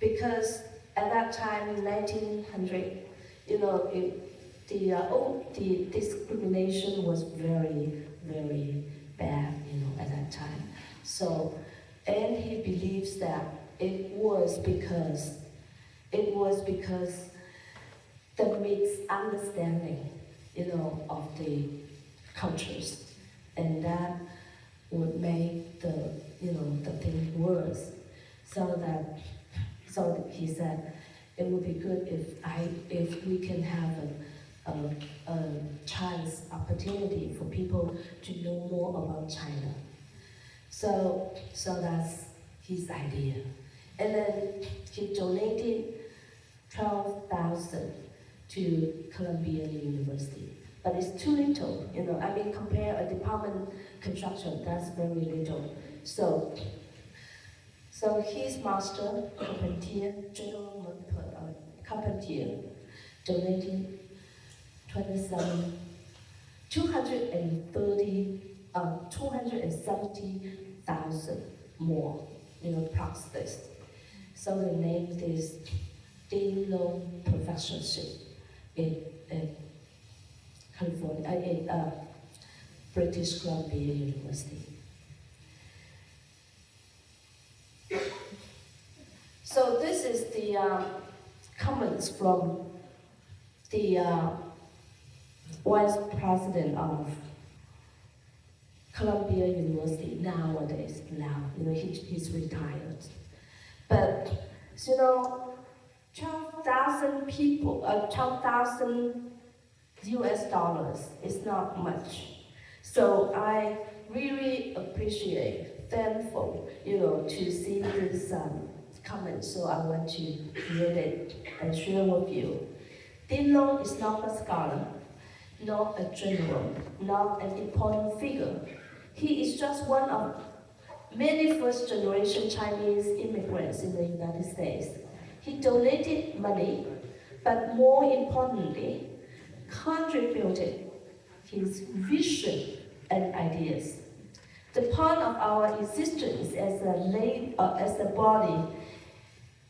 Because at that time, in 1900, the discrimination was very, very bad, at that time. So, and he believes that it was because the misunderstanding, of the cultures, and that would make the thing worse. So he said it would be good if we can have a chance, opportunity for people to know more about China. So that's his idea. And then he donated 12,000 to Columbia University. But it's too little, compare a department construction, that's very little. So his master, General Carpentier, donating 270,000 more, plus this. So they named this Dean Loan Professorship in California, in British Columbia University. So this is the comments from the Vice President of Columbia University nowadays. He's retired. But 12,000 people, 12,000 US dollars is not much. So I really appreciate, thankful, to see this comment. So I want to read it and share with you. Dean Loan is not a scholar, not a general, not an important figure. He is just one of many first-generation Chinese immigrants in the United States. He donated money, but more importantly, contributed his vision and ideas. The part of our existence as a body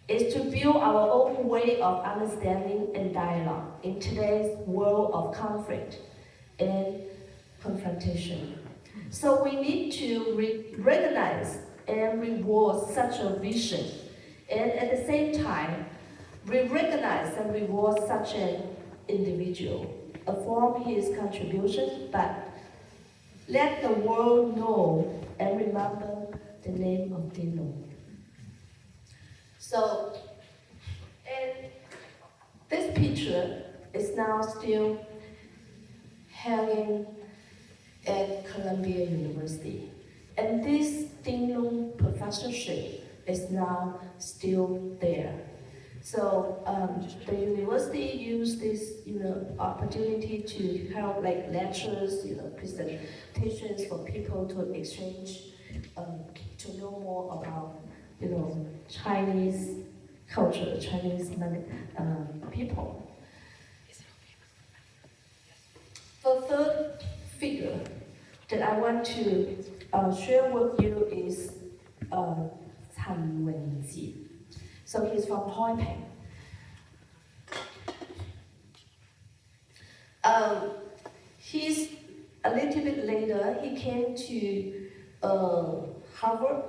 is to build our own way of understanding and dialogue in today's world of conflict and confrontation. So we need to recognize and reward such a vision, and at the same time, we recognize and reward such an individual, affirm his contribution, but let the world know and remember the name of Dean Loan. So, and this picture is now still hanging at Columbia University. And this Dean Loan professorship is now still there. So the university used this, opportunity to help like lectures, presentations for people to exchange, to know more about, Chinese culture, Chinese people. The third figure that I want to share with you is Tan Wenji. So he's from Kaiping. He's a little bit later, he came to Harvard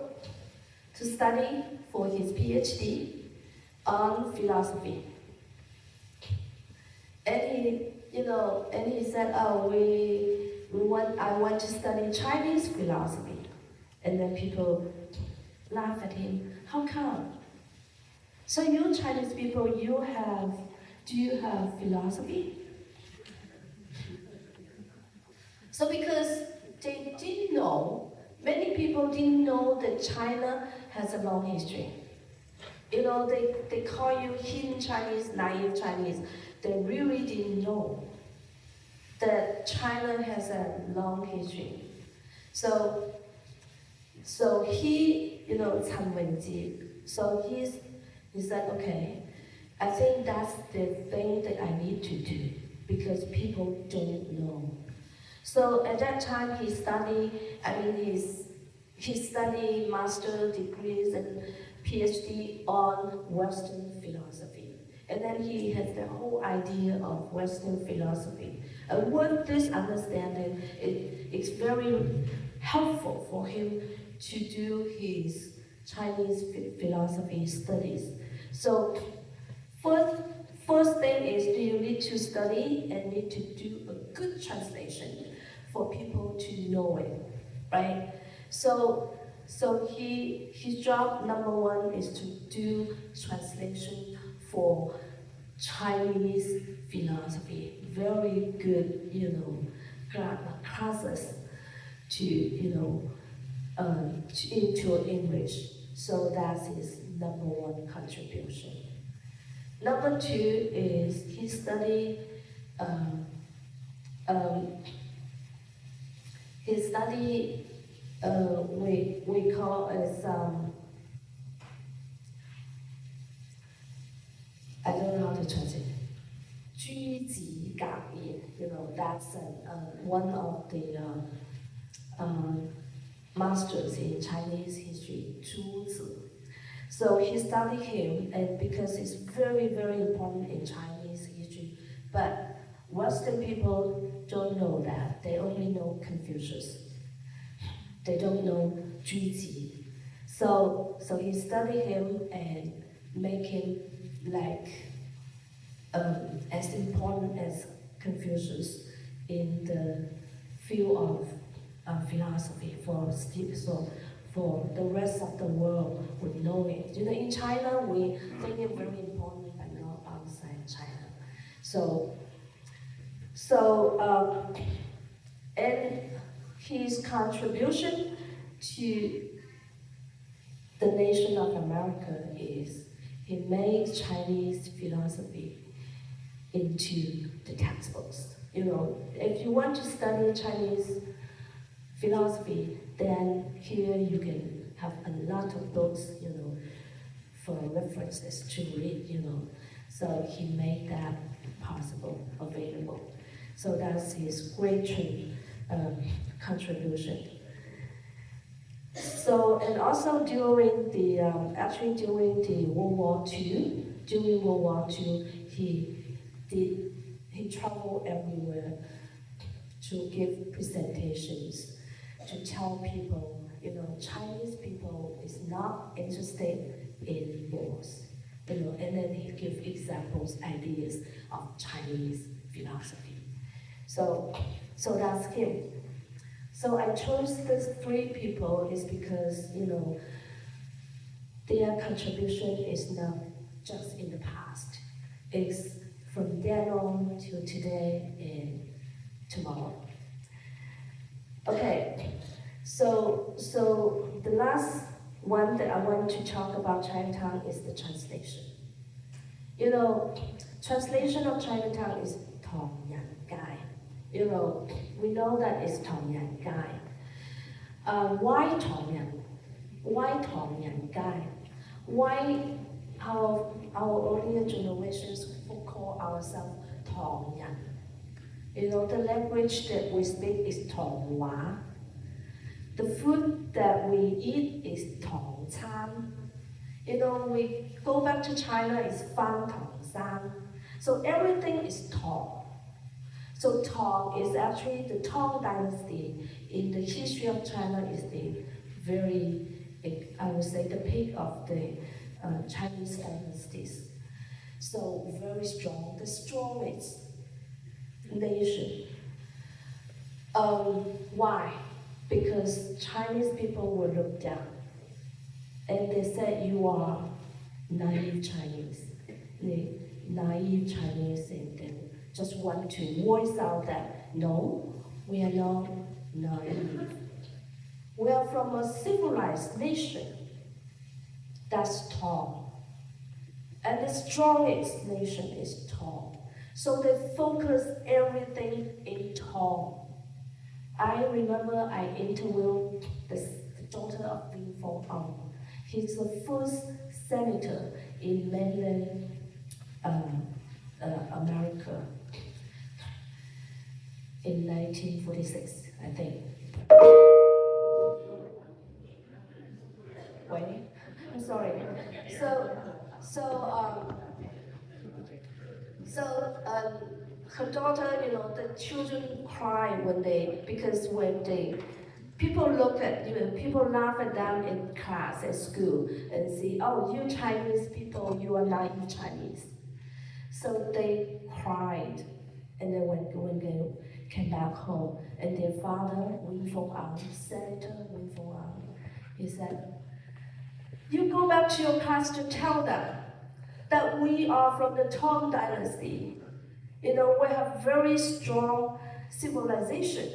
to study for his PhD on philosophy. And he said, I want to study Chinese philosophy. And then people laugh at him. How come? So you Chinese people, do you have philosophy? So because they didn't know, many people didn't know that China has a long history. They call you hidden Chinese, naive Chinese. They really didn't know that China has a long history. So he, Tan Wenji, so he said, okay, I think that's the thing that I need to do because people don't know. So at that time he studied master degrees and PhD on Western philosophy. And then he has the whole idea of Western philosophy. And with this understanding, it's very helpful for him to do his Chinese philosophy studies. So first thing is you need to study and need to do a good translation for people to know it, right? So his job number one is to do translation for Chinese philosophy. Very good, classes to into English. So that's his number one contribution. Number two is he studied we call as I don't know how to translation. 居己改业, that's one of the masters in Chinese history, 朱子. So he studied him, and because it's very, very important in Chinese history, but Western people don't know that. They only know Confucius. They don't know Zhuji. So he studied him and make him like as important as Confucius in the field of philosophy for the rest of the world would know it. In China we think it very important, but not outside China. And his contribution to the nation of America is he made Chinese philosophy into the textbooks. If you want to study Chinese philosophy, then here you can have a lot of books, for references to read, So he made that possible, available. So that's his great contribution. So, and also during the World War II, he traveled everywhere to give presentations, to tell people, Chinese people is not interested in wars, and then he give examples, ideas of Chinese philosophy. So that's him. So I chose these three people is because, their contribution is not just in the past. It's from then on to today and tomorrow. Okay, so the last one that I want to talk about Chinatown is the translation. Translation of Chinatown is Tong Yan Gai. We know that it's Tong Yan Gai. Why Tong Yan? Why Tong Yan Gai? Why our earlier generations call ourselves Tong Yan? The language that we speak is Tong Hua. The food that we eat is Tong Can. We go back to China, it's Fan Tong San. So everything is Tong. So Tong is actually the Tang dynasty in the history of China is the very, I would say, the peak of the Chinese dynasties. So very strong, the strongest nation. Why? Because Chinese people were looked down. And they said, you are naive Chinese. Naive Chinese, and then just want to voice out that, no, we are not naive. We are from a civilized nation. That's Tong. And the strongest nation is Tong. So they focus everything in Tong. I remember I interviewed the daughter of Lin Feng. He's the first senator in mainland America in 1946, I think. Wait, I'm sorry. Her daughter, the children cry because people look at, people laugh at them in class, at school, and say, oh, you Chinese people, you are naive Chinese. So they cried, and then when they came back home, and their father, Senator Lin Feng, he said, you go back to your class to tell them that we are from the Tang dynasty. We have very strong civilization.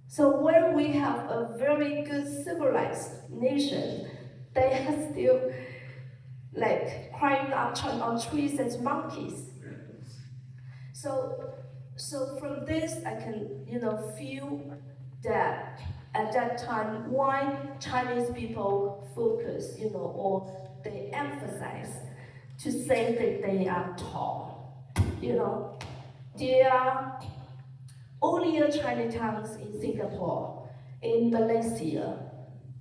So when we have a very good civilized nation, they are still climbing up on trees as monkeys. So from this, I can feel that at that time why Chinese people focus, or they emphasize to say that they are tall. You know, there are earlier Chinatowns in Singapore, in Malaysia,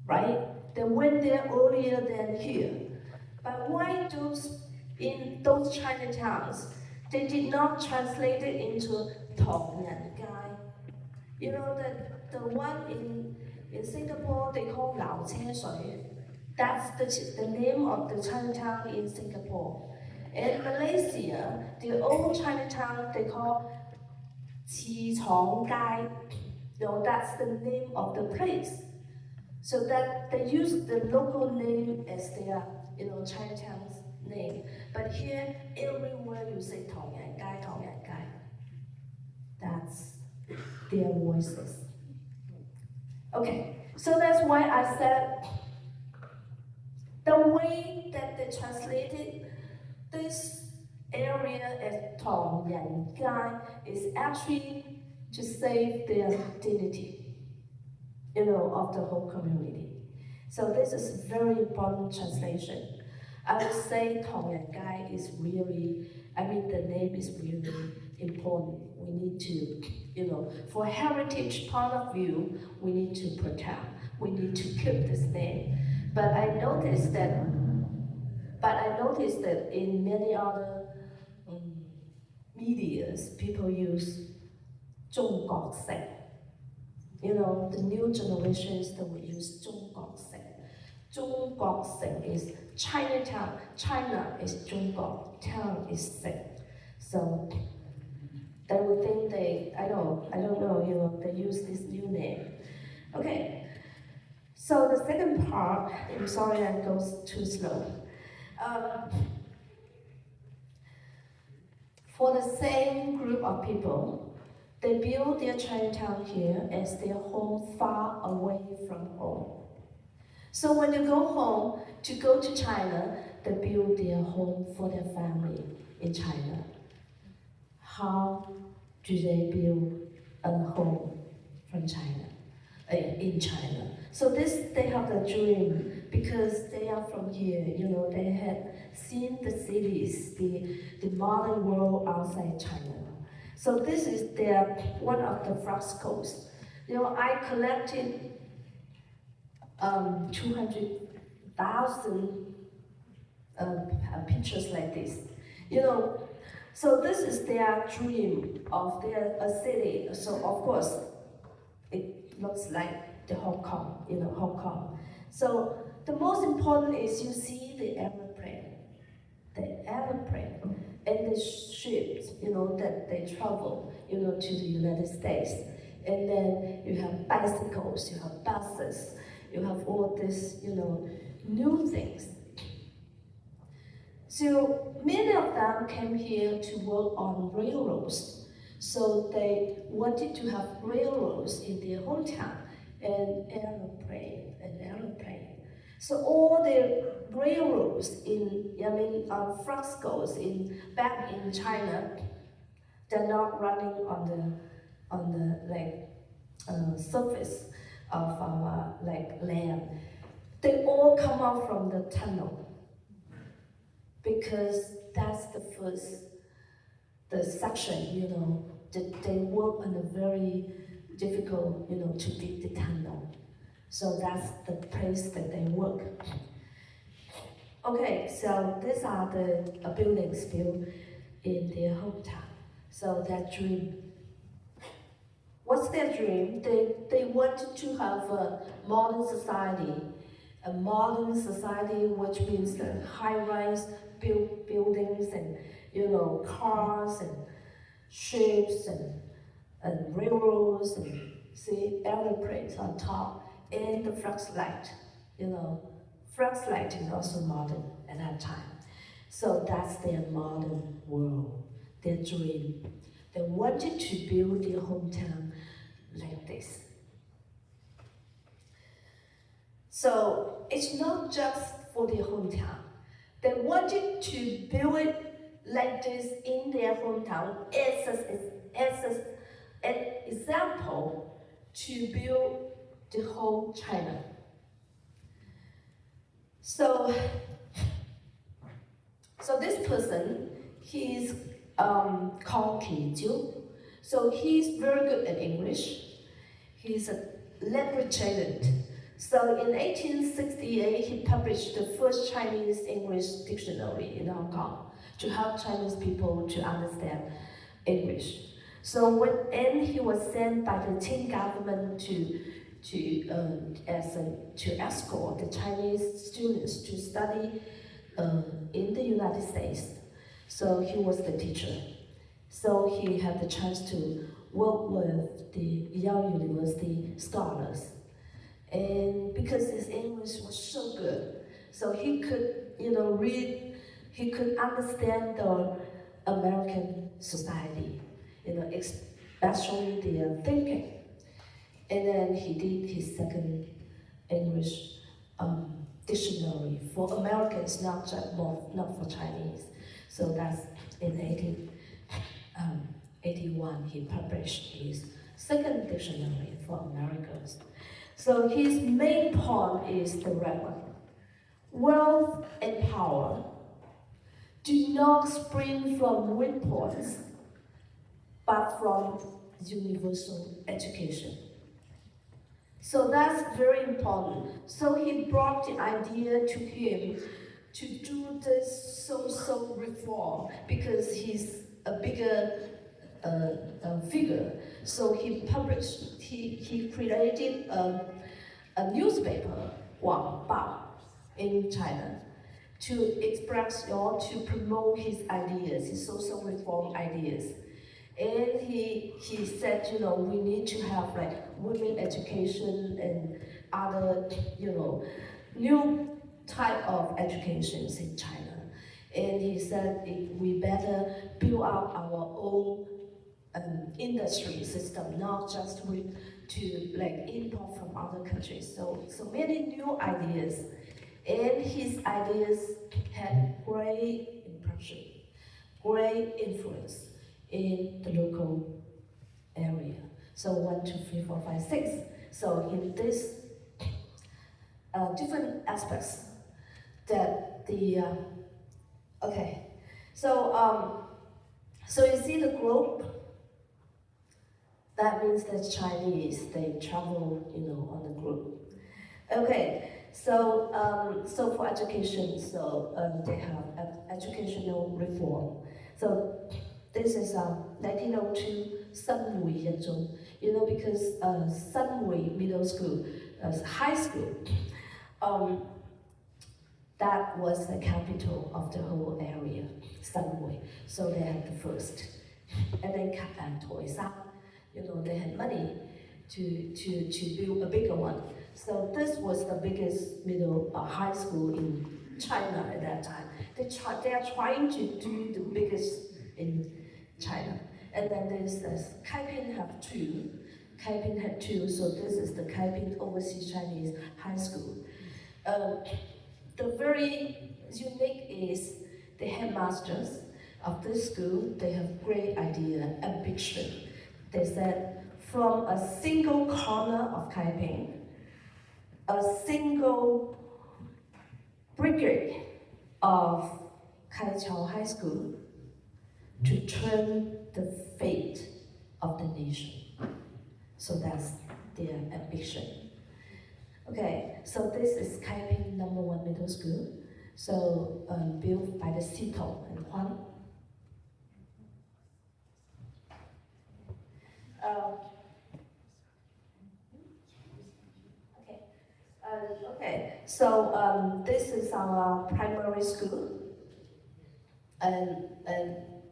right? They went there earlier than here. But why in those Chinatowns, they did not translate it into Tong Yan Gai? You know, the one in Singapore, they call Lao Che Shui. That's the name of the Chinatown in Singapore. In Malaysia, the old Chinatown, they call Qi Chong Gai. You know, that's the name of the place. So that they use the local name as their, Chinatown's name. But here, everywhere you say Tong Yan Gai, Tong Yan Gai. That's their voices. Okay, so that's why I said the way that they translated this area as Tong Yan Gai is actually to save their dignity, of the whole community. So this is very important translation. I would say Tong Yan Gai is really, the name is really important. We need to, for heritage point of view, we need to protect. We need to keep this name. But I noticed that in many other medias, people use 中國城. The new generations that will use 中國城. 中國城 is Chinatown. China is 中國. Town is 城. So they would think I don't know, they use this new name. Okay. So the second part, I'm sorry I go too slow. For the same group of people, they build their Chinatown here as their home far away from home. So when they go home to go to China, they build their home for their family in China. How do they build a home from China, in China? So they have the dream because they are from here. They have seen the cities, the modern world outside China. So this is one of the frescoes. I collected 200,000 pictures like this. So this is their dream of a city. So of course, it looks like the Hong Kong, Hong Kong. So the most important is you see the airplane and the ships, that they travel, to the United States. And then you have bicycles, you have buses, you have all this, new things. So many of them came here to work on railroads. So they wanted to have railroads in their hometown and aeroplane. So all the railroads frescoes back in China, they're not running on the surface of land. They all come out from the tunnel because that's the section, that they work on a very difficult, to dig the tunnel. So that's the place that they work. Okay, so these are the buildings built in their hometown. So their dream. What's their dream? They wanted to have a modern society which means high-rise buildings and cars and ships and railroads and airplanes on top. And the flashlight, flashlight is also modern at that time. So that's their modern world, their dream. They wanted to build their hometown like this. So it's not just for their hometown. They wanted to build it like this in their hometown as an example to build the whole China. So So this person, he's called Qi Jiu. So he's very good at English. He's a language talent. So in 1868, he published the first Chinese-English dictionary in Hong Kong to help Chinese people to understand English. So when he was sent by the Qing government to escort the Chinese students to study in the United States. So he was the teacher. So he had the chance to work with the Yale University scholars. And because his English was so good, so he could, read, he could understand the American society, especially their thinking. And then he did his second English dictionary for Americans, not for Chinese. So that's in 1881, he published his second dictionary for Americans. So his main point is the red one. Wealth and power do not spring from weak points, but from universal education. So that's very important. So he brought the idea to him to do this social reform because he's a bigger figure. So he published, he created a newspaper, Guangdong, in China, to express or to promote his ideas, his social reform ideas. And he said, we need to have like women education and other, new type of educations in China. And he said we better build up our own industry system, not just to like import from other countries. So many new ideas. And his ideas had great impression, great influence in the local area. So 1, 2, 3, 4, 5, 6. So in this different aspects that the okay. So you see the globe. That means that Chinese they travel on the globe. Okay. So for education, they have educational reform. So this is 1902 Sunwei Yanzhong. Because Sunwei Middle School, high school, that was the capital of the whole area, Sunwei. So they had the first. And then Taishan, they had money to build a bigger one. So this was the biggest high school in China at that time. They are trying to do the biggest in China. And then there's this, Kaiping have two. Kaiping had two, so this is the Kaiping Overseas Chinese High School. The very unique is the headmasters of this school, they have great idea, ambition. They said, from a single corner of Kaiping, a single brigade of Kaichao High School to turn the fate of the nation. So that's their ambition. Okay, so this is Kaiping #1 Middle School. So built by the Sito and Huan. Okay, so this is our primary school, and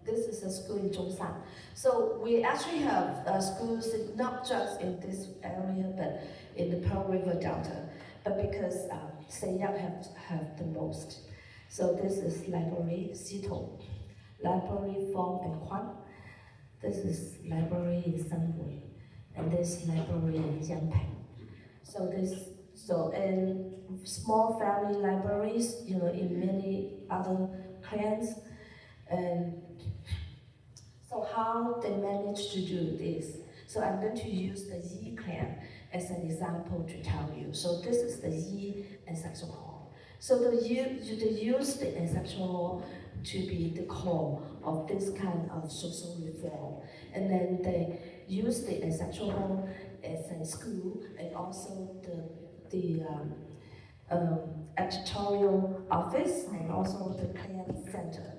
this is a school in Zhongshan. So we actually have schools not just in this area, but in the Pearl River Delta, but because Selia have the most. So this is library Sito, library Fong and Kwan. This is library in Sunwei, and this library in Jiangping. And small family libraries, in many other clans. And so how they managed to do this? So I'm going to use the Yi clan as an example to tell you. So this is the Yi ancestral hall. So they use the ancestral hall to be the core of this kind of social reform. And then they use the ancestral home as a school and also the editorial office and also the clan center.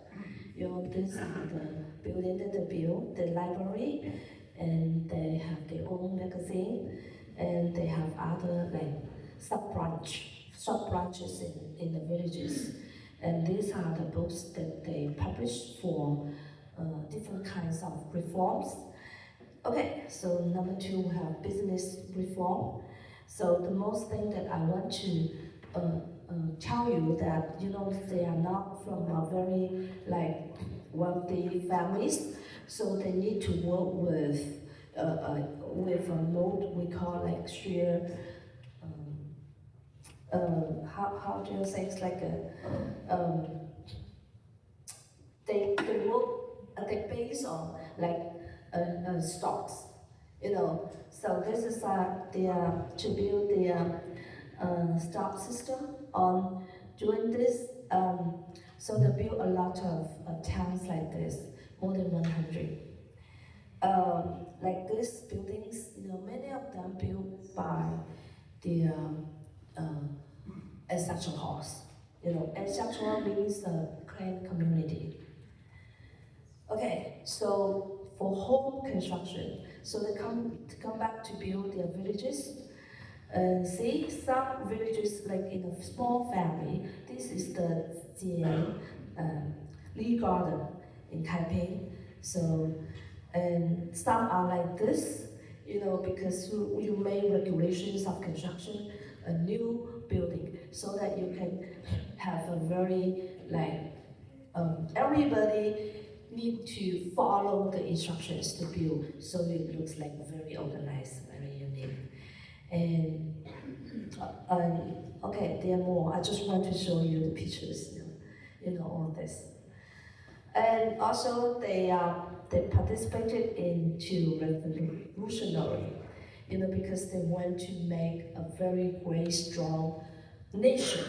These are the building that they build, the library, and they have their own magazine, and they have other like sub-branches in the villages. And these are the books that they publish for different kinds of reforms. Okay, so number 2, we have business reform. So the most thing that I want to tell you that, they are not from a very wealthy families, so they need to work with a mode we call share. How do you say it's like they work they base on stocks, So this is to build the stock system on doing this. So they build a lot of towns like this, more than 100. Like these buildings, many of them built by the ancestral house. Ancestral means clan community. Okay, so for home construction, so they come back to build their villages. See, some villages, like in a small family, this is the Lee Garden in Kaiping. So, and some are like this, because you make regulations of construction, a new building, so that you can have a very, everybody need to follow the instructions to build, so it looks like very organized, very unique. And okay, there are more. I just want to show you the pictures, all this. And also they participated into revolutionary, because they want to make a very great, strong nation,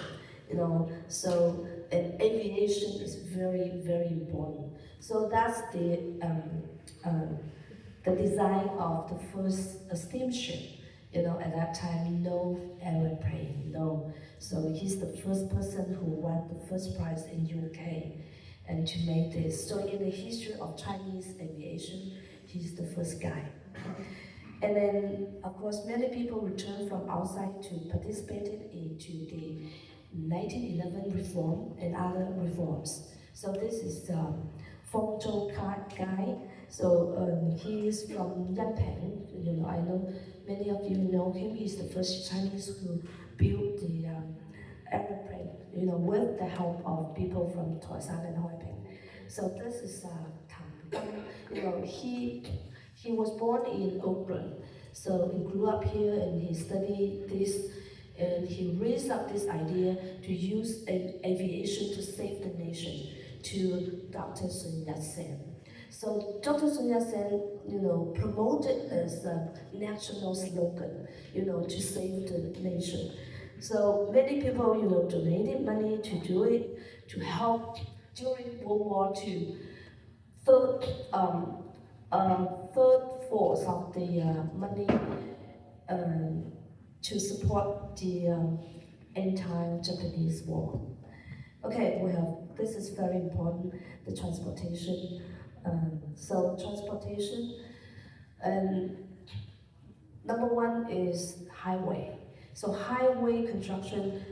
So, and aviation is very, very important. So that's the design of the first steamship. At that time, no airplane, no. So he's the first person who won the first prize in UK, and to make this. So in the history of Chinese aviation, he's the first guy. And then, of course, many people returned from outside to participate into the 1911 reform and other reforms. So this is Feng Zhou guy. So he is from Yanpeng. I know many of you know him. He's the first Chinese who built the airplane, with the help of people from Taishan and Kaiping. So this is Tan. He was born in Auckland, so he grew up here and he studied this, and he raised up this idea to use aviation to save the nation to Dr. Sun Yat-sen. So Dr. Sun Yat-sen, promoted as a national slogan, to save the nation. So many people, donated money to do it, to help during World War II. Third force of the money to support the anti-Japanese war. Okay, this is very important, the transportation. So transportation, number 1 is highway. So highway construction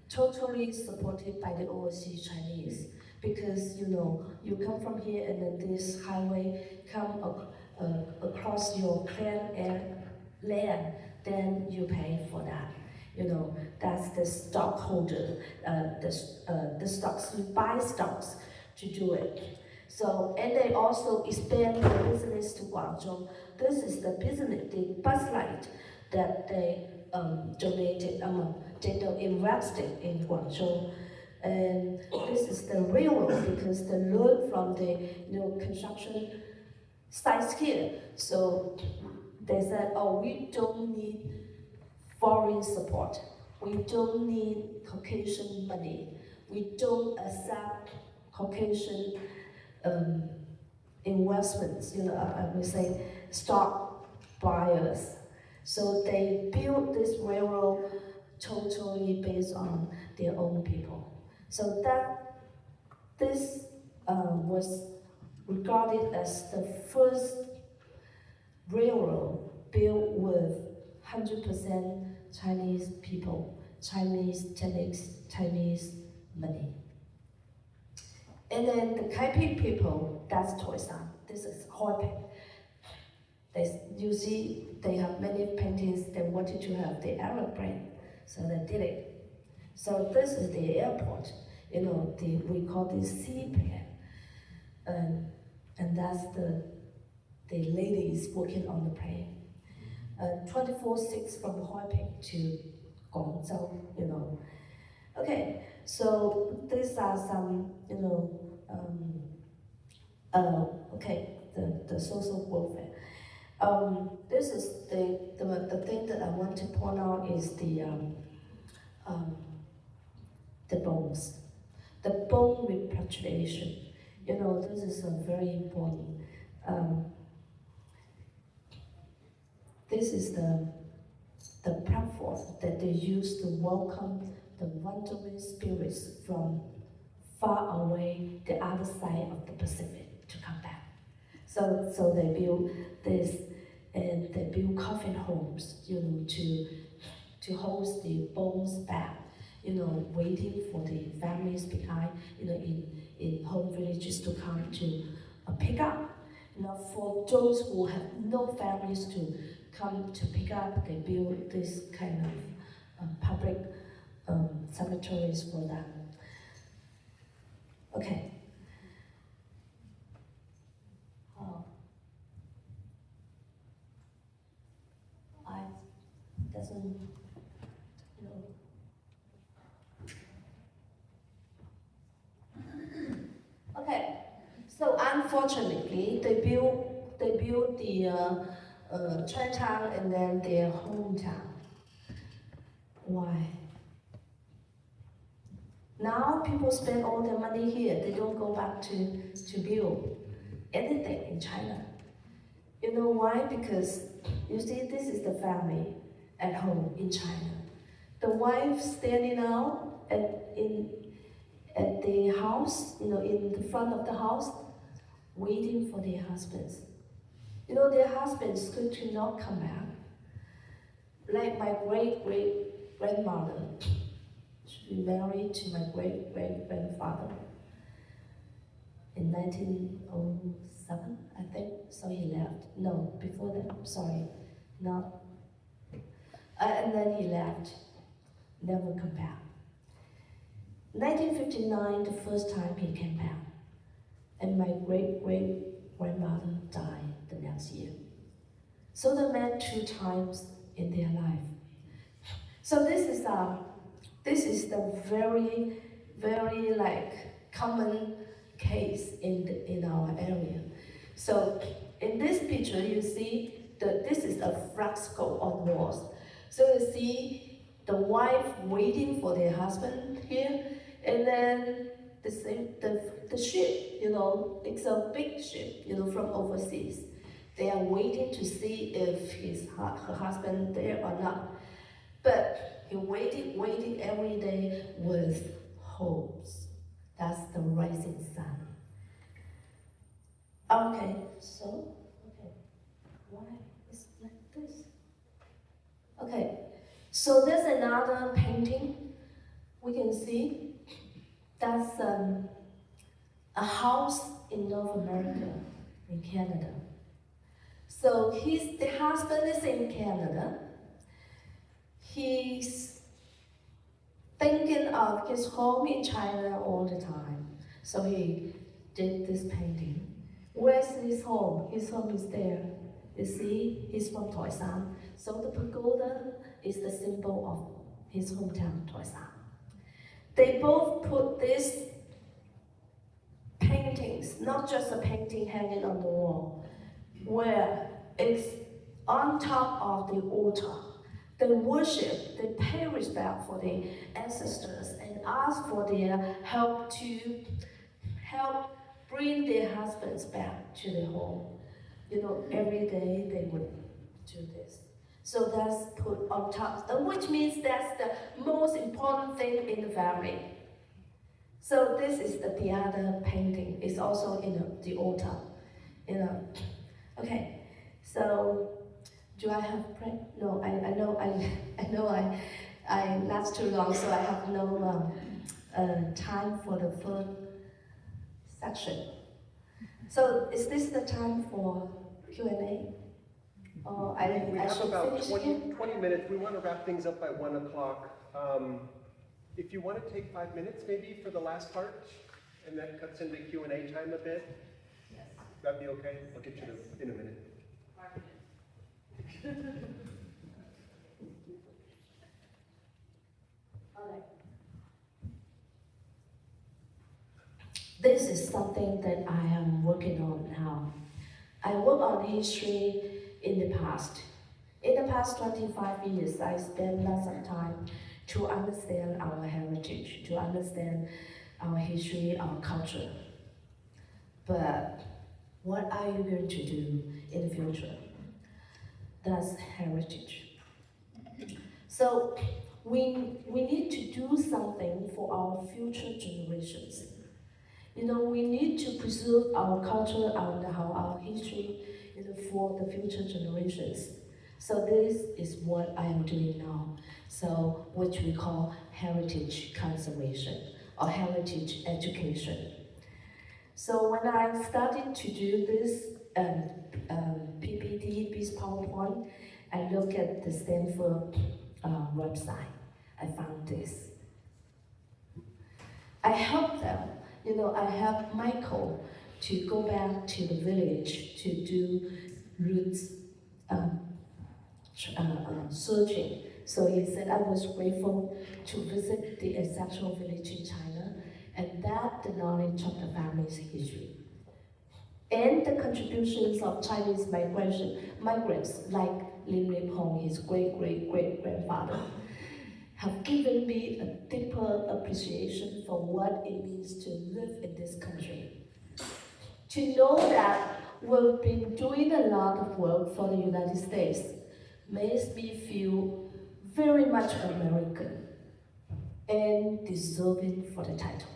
totally supported by the overseas Chinese, because you come from here and then this highway come across your clan land, then you pay for that. That's the stockholder, the stocks, you buy stocks to do it. So, and they also expand the business to Guangdong. This is the business, the bus line that they donated, they invested in Guangdong. And this is the railroad, because they learned from the construction sites here. So they said, oh, we don't need foreign support. We don't need Caucasian money. We don't accept Caucasian investments, I would say stock buyers. So they built this railroad totally based on their own people. So this was regarded as the first railroad built with 100% Chinese people, Chinese money. And then the Kaiping people, that's Taishan. This is Kaiping. You see, they have many paintings. They wanted to have the Arab brand, so they did it. So this is the airport. We call this seaport, and that's the ladies working on the plane. 24/6 from Kaiping to Guangdong. Okay, so these are some, the social welfare. This is the thing that I want to point out is the bones, the bone repatriation. This is a very important. This is the platform that they use to welcome the wandering spirits from far away, the other side of the Pacific, to come back. So they build this, and they build coffin homes, to host the bones back, waiting for the families behind, in home villages to come to pick up. For those who have no families to come to pick up, they build this kind of public cemeteries for them. Okay. Doesn't, Okay, so unfortunately, they built the Chinatown and then their hometown. Why? Now people spend all their money here. They don't go back to build anything in China. You know why? Because you see, this is the family at home in China. The wife standing out at the house, in the front of the house, waiting for their husbands. Their husbands could not come back. Like my great-great-grandmother, she married to my great-great-grandfather in 1907, I think. So he left. No, before that, sorry. No. And then he left. Never come back. 1959, the first time he came back. And my great-great-grandmother died the next year. So they met 2 times in their life. So this is the very, very common case in our area. So in this picture, you see this is a fresco on walls. So you see the wife waiting for their husband here, and then the ship, it's a big ship, from overseas. They are waiting to see if her husband there or not. But he waiting every day with hopes. That's the rising sun. Okay, why is it like this? Okay, so there's another painting we can see. That's a house in North America, in Canada. So the husband is in Canada. He's thinking of his home in China all the time. So he did this painting. Where's his home? His home is there. You see, he's from Taishan. So the pagoda is the symbol of his hometown, Taishan. They both put these paintings, not just a painting hanging on the wall, where it's on top of the altar. They worship, they pay respect for the ancestors and ask for their help to help bring their husbands back to their home. Every day they would do this. So that's put on top, which means that's the most important thing in the family. So this is the other painting. It's also in the altar. Okay. So do I have break? No, I know I last too long, so I have no time for the third section. So is this the time for Q&A? We have about 20 minutes. We want to wrap things up by 1 o'clock. If you want to take 5 minutes maybe for the last part, and that cuts into Q&A time a bit, Yes. that'd be okay? I'll get you in a minute. 5 minutes. All right. This is something that I am working on now. I work on history in the past. In the past 25 years, I spent lots of time to understand our heritage, to understand our history, our culture. But what are you going to do in the future? That's heritage. So we need to do something for our future generations. We need to preserve our culture and our history for the future generations. So this is what I am doing now. So which we call heritage conservation or heritage education. So when I started to do this PPT, this PowerPoint, I look at the Stanford website. I found this. I helped them. I helped Michael to go back to the village to do roots searching. So he said, I was grateful to visit the ancestral village in China, and that the knowledge of the family's history. And the contributions of Chinese migrants like Lim Lim Hong, his great-great-great-grandfather, have given me a deeper appreciation for what it means to live in this country. To know that we've been doing a lot of work for the United States makes me feel very much American and deserving for the title.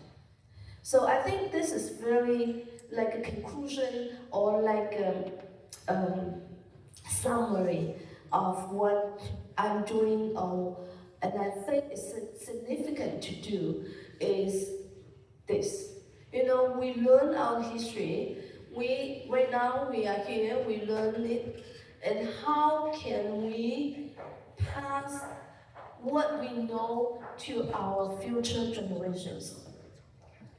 So I think this is very like a conclusion or like a summary of what I'm doing, and I think it's significant to do is this. We learn our history. Right now we are here, we learn it, and how can we pass what we know to our future generations?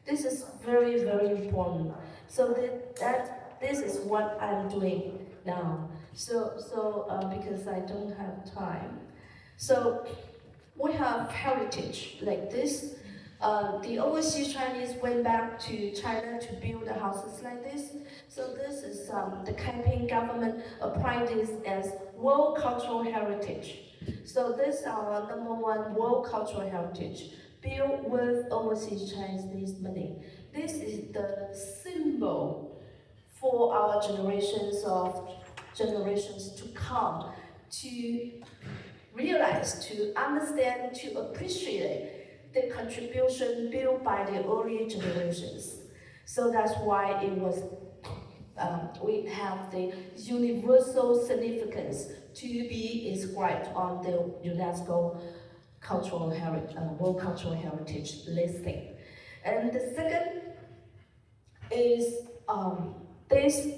This is very, very important. So this is what I'm doing now. So because I don't have time. So we have heritage like this. The overseas Chinese went back to China to build the houses like this. So this is the Kaiping government applied this as World Cultural Heritage. So this is our #1 World Cultural Heritage, built with overseas Chinese money. This is the symbol for our generations to come to realize, to understand, to appreciate the contribution built by the earlier generations. So that's why it was, we have the universal significance to be inscribed on the UNESCO World Cultural Heritage listing. And the second is this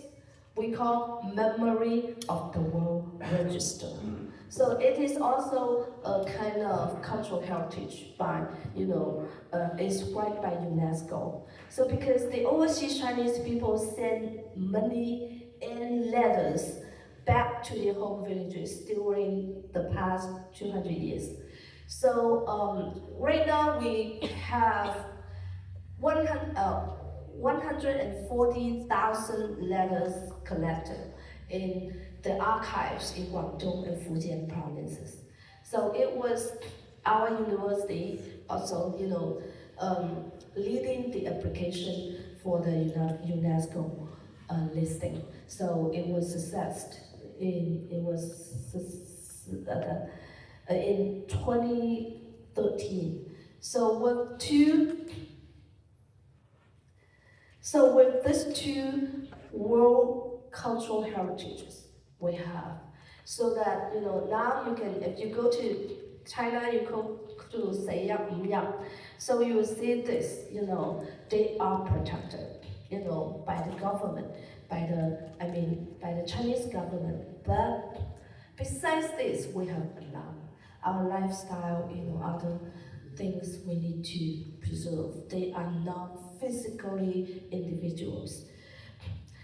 we call Memory of the World Register. So it is also a kind of cultural heritage by, inscribed by UNESCO. So because the overseas Chinese people send money and letters back to their home villages during the past 200 years. So right now we have 140,000 letters collected in the archives in Guangdong and Fujian provinces. So it was our university also, leading the application for the UNESCO listing. So it was assessed in 2013. So with these two world cultural heritages we have, so that now you can, if you go to China, you go to Selia Tan, so you will see this, they are protected, by the government, by the Chinese government. But besides this, we have our lifestyle, other things we need to preserve. They are not physically individuals.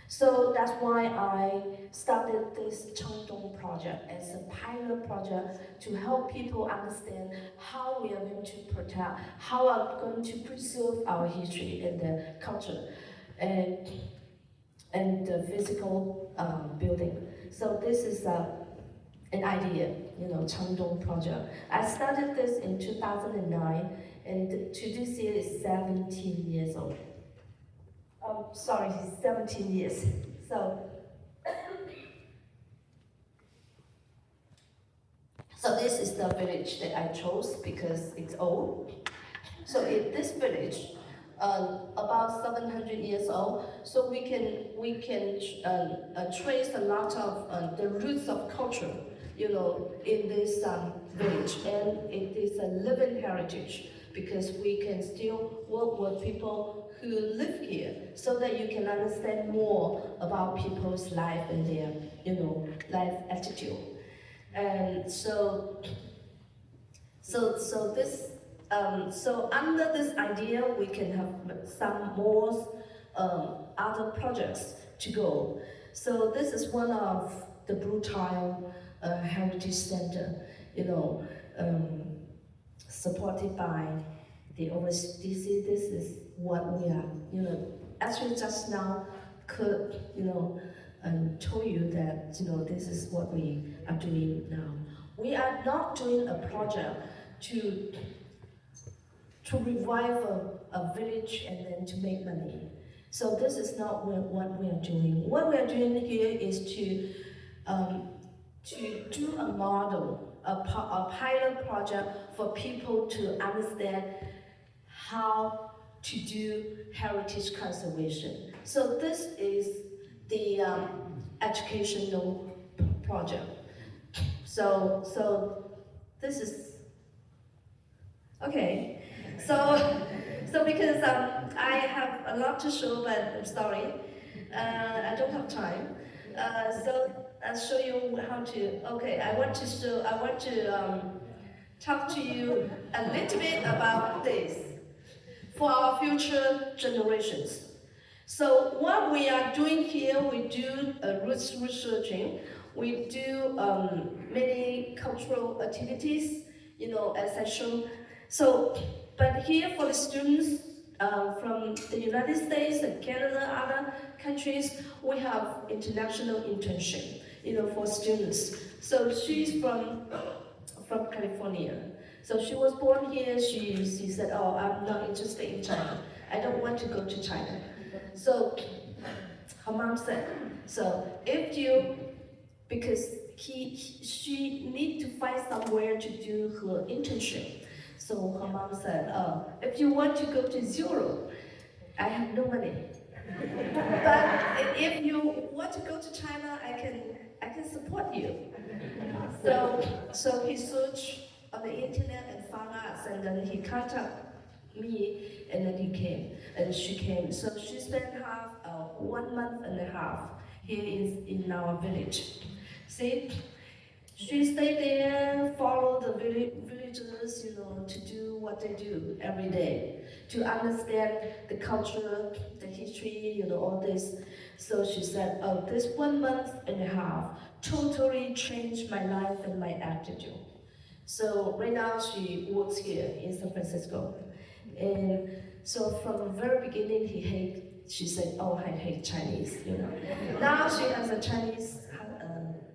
So that's why I started this Guangdong project as a pilot project to help people understand how we are going to protect, how we are going to preserve our history and the culture and the physical building. So this is an idea, Guangdong project. I started this in 2009, and to this year is 17 years old. Sorry, 17 years. So this is the village that I chose because it's old. So in this village, about 700 years old, so we can trace a lot of the roots of culture, in this village, and it is a living heritage because we can still work with people who live here, so that you can understand more about people's life and their, life attitude. And so under this idea, we can have some more other projects to go. So this is one of the Blue Tile Heritage Center, supported by the overseas. This is what we are, actually just now could, told you that, this is what we are doing now. We are not doing a project to revive a village and then to make money. So this is not what we are doing. What we are doing here is to do a model, a pilot project for people to understand how to do heritage conservation. So this is the educational project. So this is okay. So because I have a lot to show, but I'm sorry, I don't have time. So I'll show you how to. Okay, I want to talk to you a little bit about this for our future generations. So what we are doing here, we do roots researching, we do many cultural activities, as I showed. So, but here for the students from the United States and Canada, other countries, we have international internship, for students. So she's from California. So she was born here. She said, "Oh, I'm not interested in China. I don't want to go to China." So her mom said, "So if you, because she need to find somewhere to do her internship." So her mom said, "If you want to go to Zero, I have no money. But if you want to go to China, I can support you." So he searched on the internet and found us, and then he contacted me, and then he came, and she came. So she spent 1 month and a half here in our village. See, she stayed there, followed the villagers, to do what they do every day, to understand the culture, the history, all this. So she said, "Oh, this 1 month and a half totally changed my life and my attitude." So right now she works here in San Francisco. And so from the very beginning, she said, "Oh, I hate Chinese," Now she has a Chinese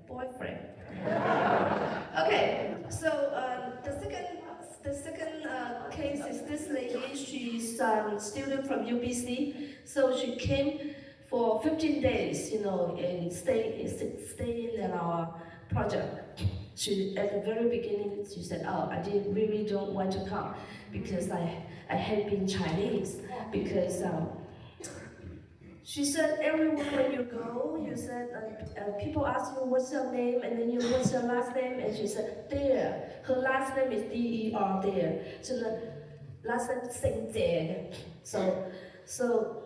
boyfriend. Okay, so the second case is this lady, she's a student from UBC, so she came for 15 days, and stay in our project. She, at the very beginning, she said, oh, I really don't want to come because I hate being Chinese, because she said everywhere you go, you said people ask you what's your name, and then what's your last name, and she said there. Her last name is D-E-R there. So the last name is Sing there. So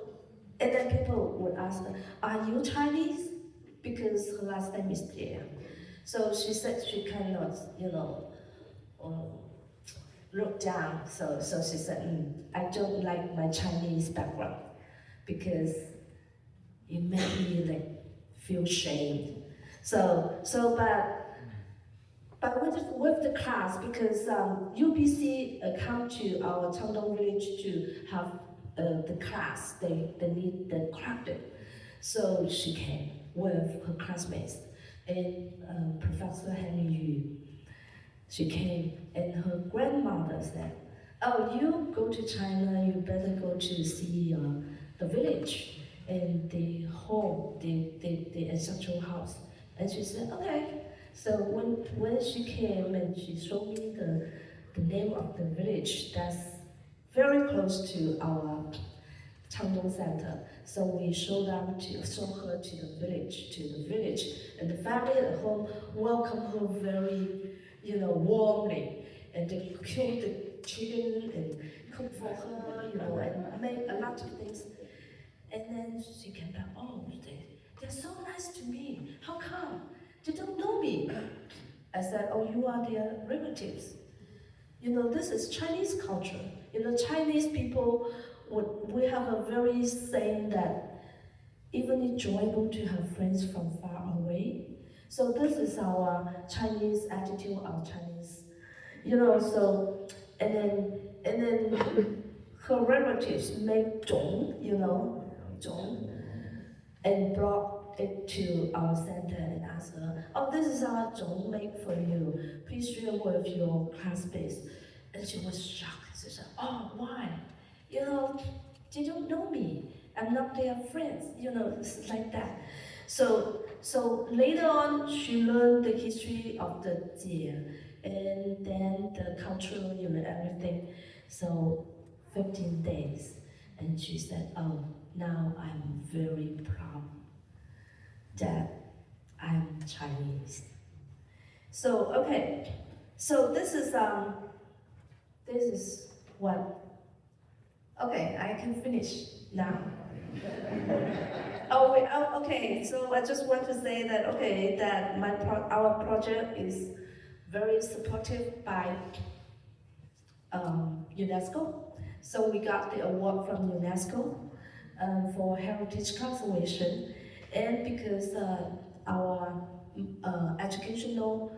and then people would ask her, are you Chinese? Because her last name is there. So she said she cannot, look down. So she said, I don't like my Chinese background because it made me feel shamed. But with the class, because UBC come to our Guangdong village to have the class, they need the credit. So she came with her classmates and Professor Henry Yu. She came and her grandmother said, oh, you go to China, you better go to see the village and the home, the ancestral house. And she said, okay. So when she came and she showed me the name of the village, that's very close to our Guangdong Center. So we show her to the village, and the family at home welcomed her very, warmly, and they killed the chicken and cooked for her, and made a lot of things. And then she came back, oh, they're so nice to me. How come? They don't know me. I said, oh, you are their relatives. This is Chinese culture. Chinese people, we have a very saying that even enjoyable to have friends from far away. So this is our Chinese attitude, our Chinese, so, and then her relatives made zhong, zhong, and brought it to our center and asked her, oh, this is our zhong made for you. Please share with your classmates. And she was shocked. She said, oh, why? They don't know me. I'm not their friends. It's like that. So later on, she learned the history of the Jie, and then the cultural, everything. So 15 days. And she said, oh, now I'm very proud that I'm Chinese. So, okay. So this is what, okay, I can finish now. Okay, so I just want to say that, okay, that our project is very supported by UNESCO. So we got the award from UNESCO for heritage conservation, and because our educational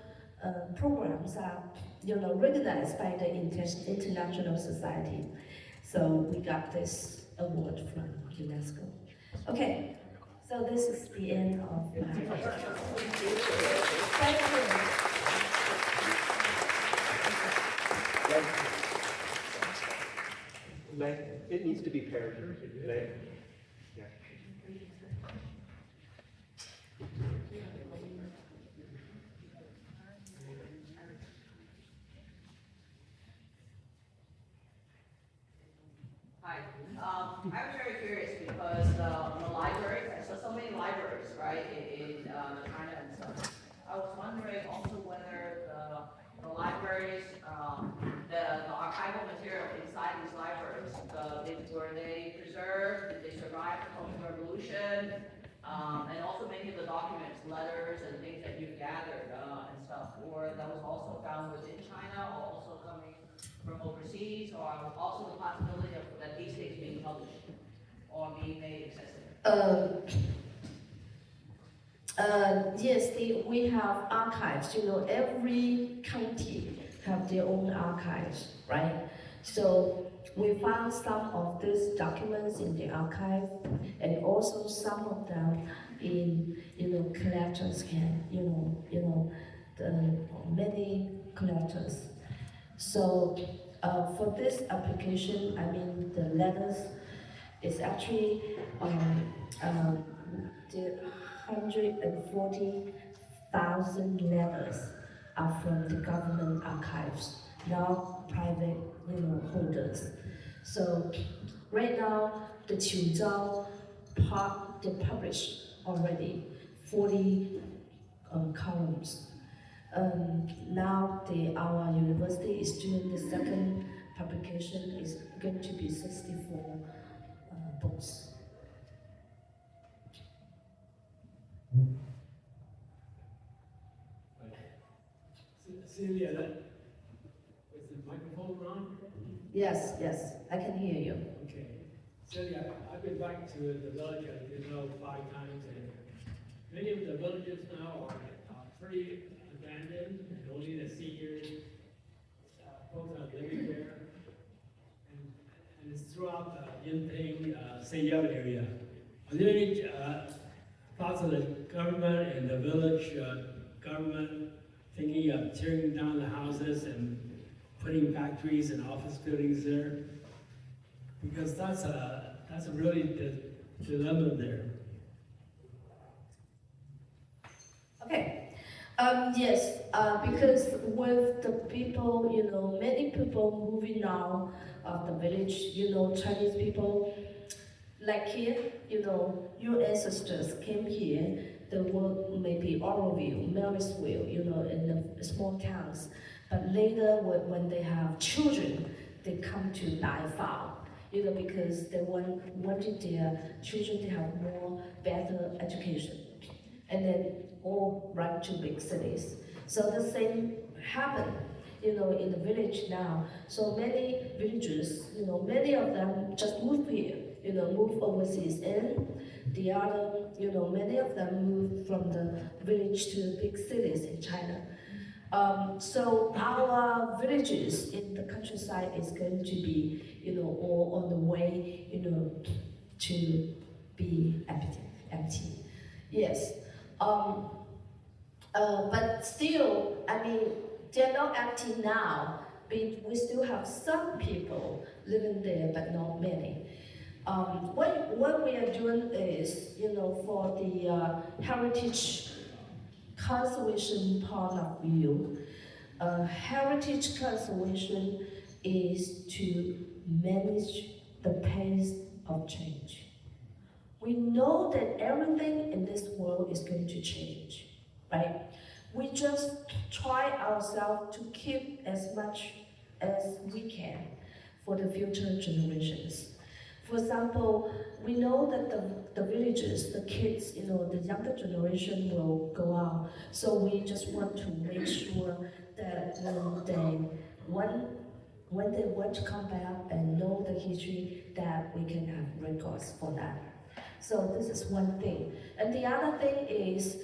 programs are recognized by the international society. So we got this award from UNESCO. Okay, so this is the end of my thank you. It needs to be paired, right? Yeah. Hi. I was very curious because the libraries, I saw so many libraries, right, in China and stuff. I was wondering also whether the libraries, the archival material inside these libraries, were they preserved? Did they survive the Cultural Revolution? And also many of the documents, letters and things that you've gathered and stuff, or that was also found within China, or also coming from overseas, or also the possibility of that these things being published or being made accessible? Yes, we have archives. Every county have their own archives, right? So we found some of these documents in the archive, and also some of them in collectors' hand. The many collectors. So For this application, I mean the letters is actually the 140,000 letters are from the government archives, not private, holders. So right now, the Qiuzhou part they published already 40 columns. Now our university is doing the second publication. Is going to be 64 books. Celia, is the microphone on? Yes, I can hear you. Okay. Celia, I've been back to the village, as you know, 5 times, and many of the villages now are pretty abandoned, and only the seniors, folks are living there. And it's throughout the Yinping, Selia area. Are there any thoughts of the government and the village government thinking of tearing down the houses and putting factories and office buildings there? Because that's a really dilemma there. Okay. Yes, because with the people, many people moving now of the village, Chinese people, like here, your ancestors came here, they were maybe Oroville, Marysville, in the small towns. But later, when they have children, they come to Daifao, because they wanted their children to have better education. And then all run to big cities. So the same happened, in the village now. So many villagers, many of them just move here, move overseas. And the other, many of them move from the village to big cities in China. So our villages in the countryside is going to be, all on the way, to be empty. Yes. But still, they're not empty now. We still have some people living there, but not many. What we are doing is, for the heritage conservation part of view, heritage conservation is to manage the pace of change. We know that everything in this world is going to change, right? We just try ourselves to keep as much as we can for the future generations. For example, we know that the villages, the kids, the younger generation will go out. So we just want to make sure that when they want to come back and know the history, that we can have records for that. So this is one thing. And the other thing is,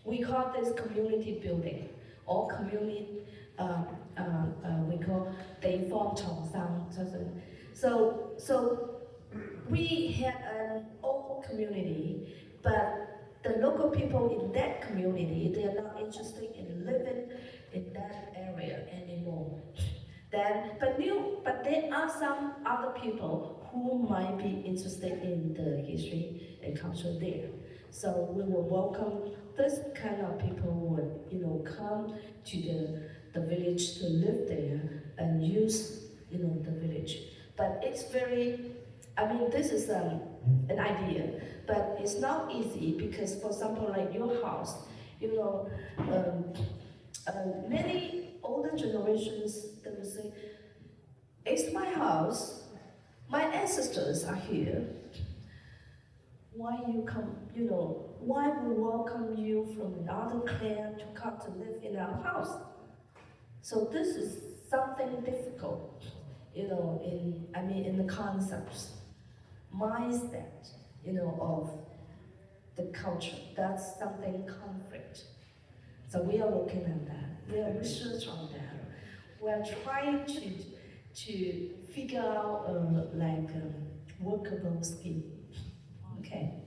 we call this community building, or community, we call 地方重生. So we have an old community, but the local people in that community, they are not interested in living in that area anymore. But there are some other people who might be interested in the history and culture there. So we will welcome this kind of people would, come to the village to live there and use, the village. But it's very, this is an idea, but it's not easy because, for example, like your house, many older generations, they will say, it's my house, my ancestors are here. Why you come, why we welcome you from another clan to come to live in our house? So this is something difficult, in the concepts, mindset, of the culture. That's something conflict. So we are working on that. We are research on that. We are trying to figure out workable scheme. Okay.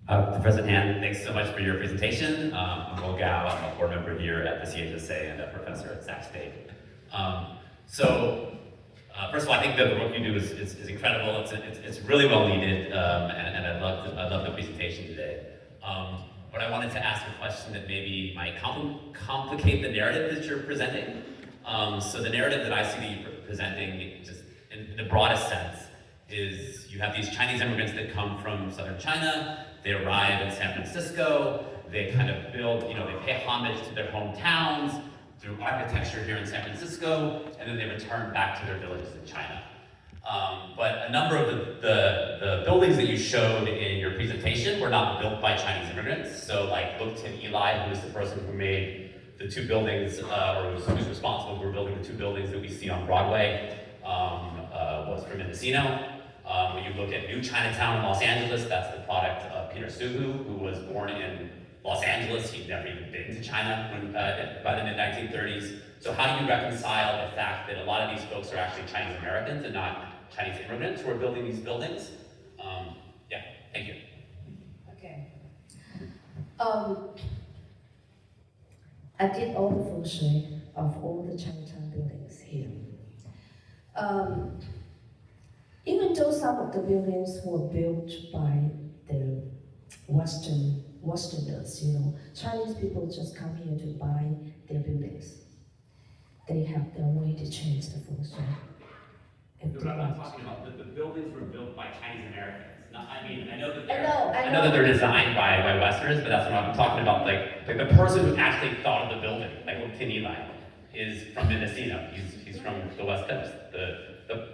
Professor Han, thanks so much for your presentation. I'm Will Gao, I'm a board member here at the CHSA and a professor at Sac State. First of all, I think that the work you do is incredible. It's really well needed, and I love the presentation today. But I wanted to ask a question that maybe might complicate the narrative that you're presenting. So the narrative that I see that you're presenting, just in the broadest sense, is you have these Chinese immigrants that come from southern China. They arrive in San Francisco. They kind of build, they pay homage to their hometowns through architecture here in San Francisco, and then they return back to their villages in China. But a number of the buildings that you showed in your presentation were not built by Chinese immigrants. So like Look Tin Eli, who is the person who made the two buildings, or who's responsible for building the two buildings that we see on Broadway, was from Mendocino. When you look at New Chinatown in Los Angeles, that's the product of Peter Suhu, who was born in Los Angeles. He'd never even been to China by the mid-1930s. So how do you reconcile the fact that a lot of these folks are actually Chinese Americans and not Chinese immigrants who are building these buildings? Yeah, thank you. Okay. I did all the feng shui of all the Chinatown buildings here. Even though some of the buildings were built by the Westerners, Chinese people just come here to buy their buildings. They have their way to change the feng shui. But I'm not talking about the buildings were built by Chinese Americans. I know that I know. that they're designed by Westerners, but that's what I'm talking about. Like the person who actually thought of the building, like Look Tin Eli, is from Mendocino. He's from the West Coast.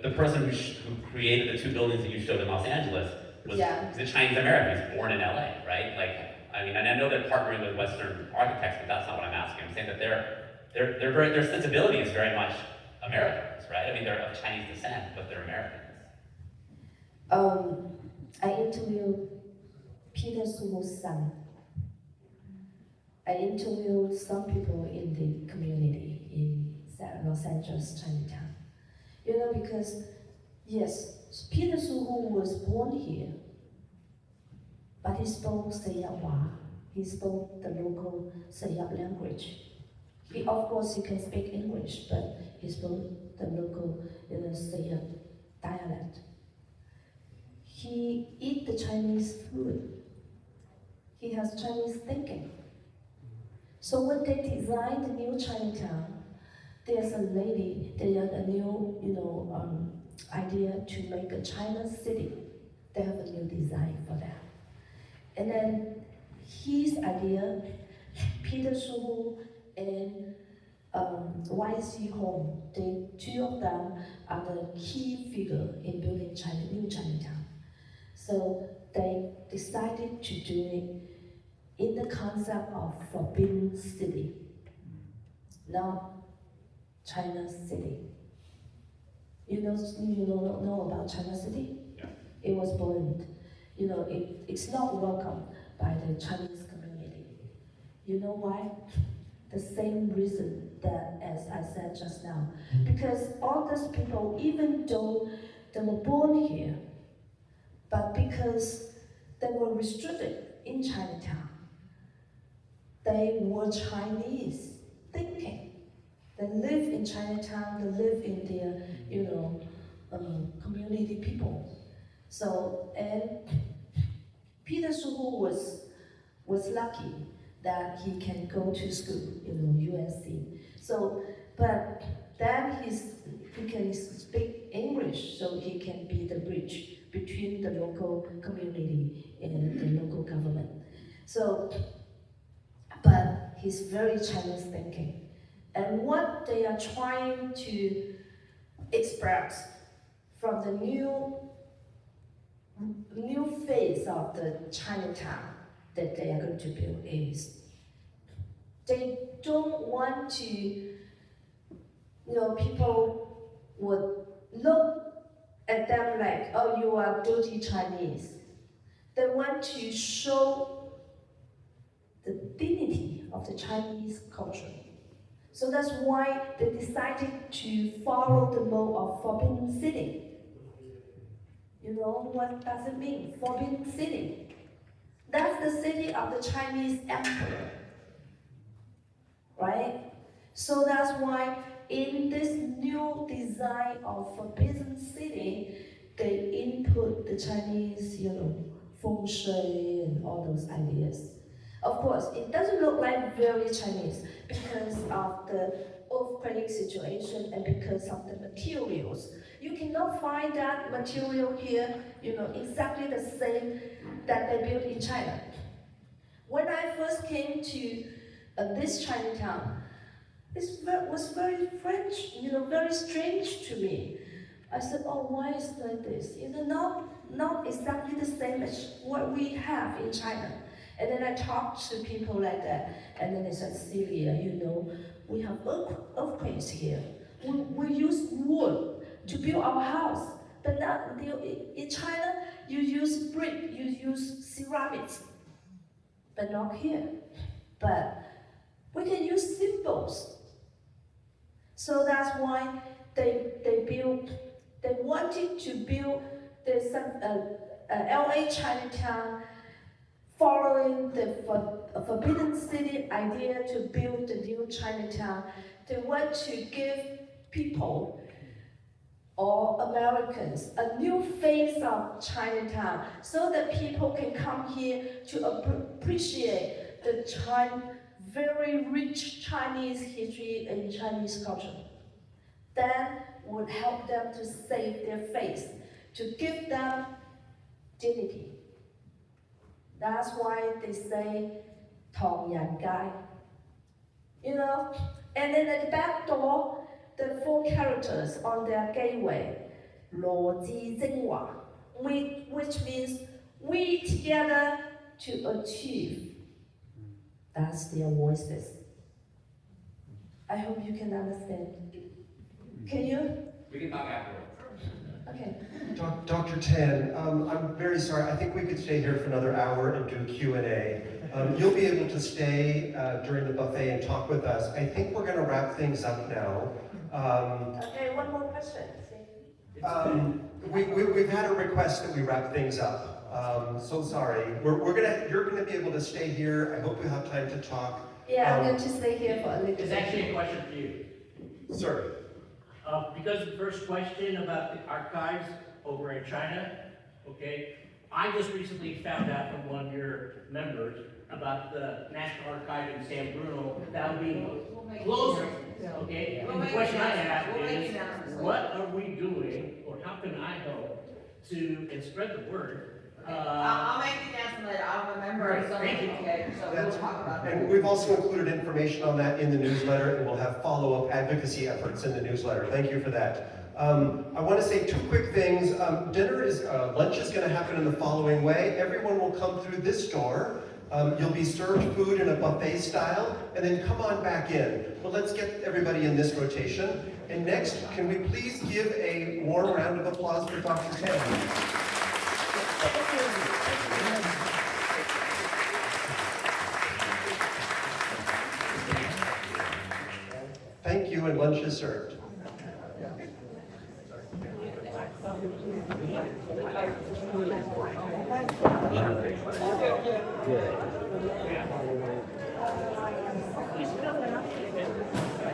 The person who created the two buildings that you showed in Los Angeles was a Chinese American. He's born in LA, right? And I know they're partnering with Western architects, but that's not what I'm asking. I'm saying that their sensibility is very much Americans, right? I mean, they're of Chinese descent, but they're Americans. I interviewed Peter Suhu's son. I interviewed some people in the community in Los Angeles, Chinatown. Because, yes, Peter Suhu was born here, but he spoke Selia Tan. He spoke the local Selia language. Of course, he can speak English, but he spoke the local Selia dialect. He eat the Chinese food. He has Chinese thinking. So when they designed the new Chinatown, there's a lady, they had a new, idea to make a China city. They have a new design for that. And then his idea, Peter Suhu and YC Home, the two of them are the key figure in building new Chinatown. So they decided to do it in the concept of Forbidden City, not China City. You know about China City? Yeah. It was burned. It's not welcome by the Chinese community. You know why? The same reason that as I said just now. Because all those people, even though they were born here, but because they were restricted in Chinatown, they were Chinese thinking. They live in Chinatown, they live in their, community people. So, and Peter Suhu was lucky that he can go to school, USC. So, but then he can speak English, so he can be the bridge between the local community and the local government. So, but he's very Chinese thinking. And what they are trying to express from the new phase of the Chinatown that they are going to build is they don't want to, people would look at them like, oh, you are dirty Chinese. They want to show the dignity of the Chinese culture. So that's why they decided to follow the law of Forbidden City. What does it mean, Forbidden City? That's the city of the Chinese emperor, right? So that's why in this new design of Forbidden City, they input the Chinese, feng shui and all those ideas. Of course, it doesn't look like very Chinese because of the earthquake situation and because of the materials. You cannot find that material here, exactly the same that they built in China. When I first came to this Chinatown, was very French, very strange to me. I said, oh, why is it like this? Not exactly the same as what we have in China. And then I talked to people like that, and then they said, Celia, we have earthquakes here. We use wood to build our house, but not in China, you use brick, you use ceramics, but not here. But we can use symbols. So that's why they wanted to build the LA Chinatown following the Forbidden City idea to build the new Chinatown. They want to give people or Americans a new face of Chinatown so that people can come here to appreciate the very rich Chinese history and Chinese culture. That would help them to save their face, to give them dignity. That's why they say Tong Yan Gai. And then at the back door, the 4 characters on their gateway, Luo Ji Jinghua, which means we together to achieve. That's their voices. I hope you can understand. Can you? We can talk afterwards. Okay. Dr. Tan, I'm very sorry. I think we could stay here for another hour and do Q&A. You'll be able to stay during the buffet and talk with us. I think we're going to wrap things up now. Okay, one more question. We've had a request that we wrap things up. So sorry. You're gonna be able to stay here. I hope you have time to talk. Yeah, I'm going to stay here for a little bit. It's actually a question for you. Sir. Because the first question about the archives over in China, okay, I just recently found out from one of your members about the National Archive in San Bruno that will be closed, okay? And the question I have is, what are we doing, or how can I help to spread the word? I'll make the announcement later, I'm a member of some, Thank you. okay, so we'll talk about it. And we've also included information on that in the newsletter, and we'll have follow-up advocacy efforts in the newsletter. Thank you for that. I want to say 2 quick things. Lunch is going to happen in the following way. Everyone will come through this door. You'll be served food in a buffet style, and then come on back in. But let's get everybody in this rotation. And next, can we please give a warm round of applause for Dr. Tan? Thank you, and lunch is served.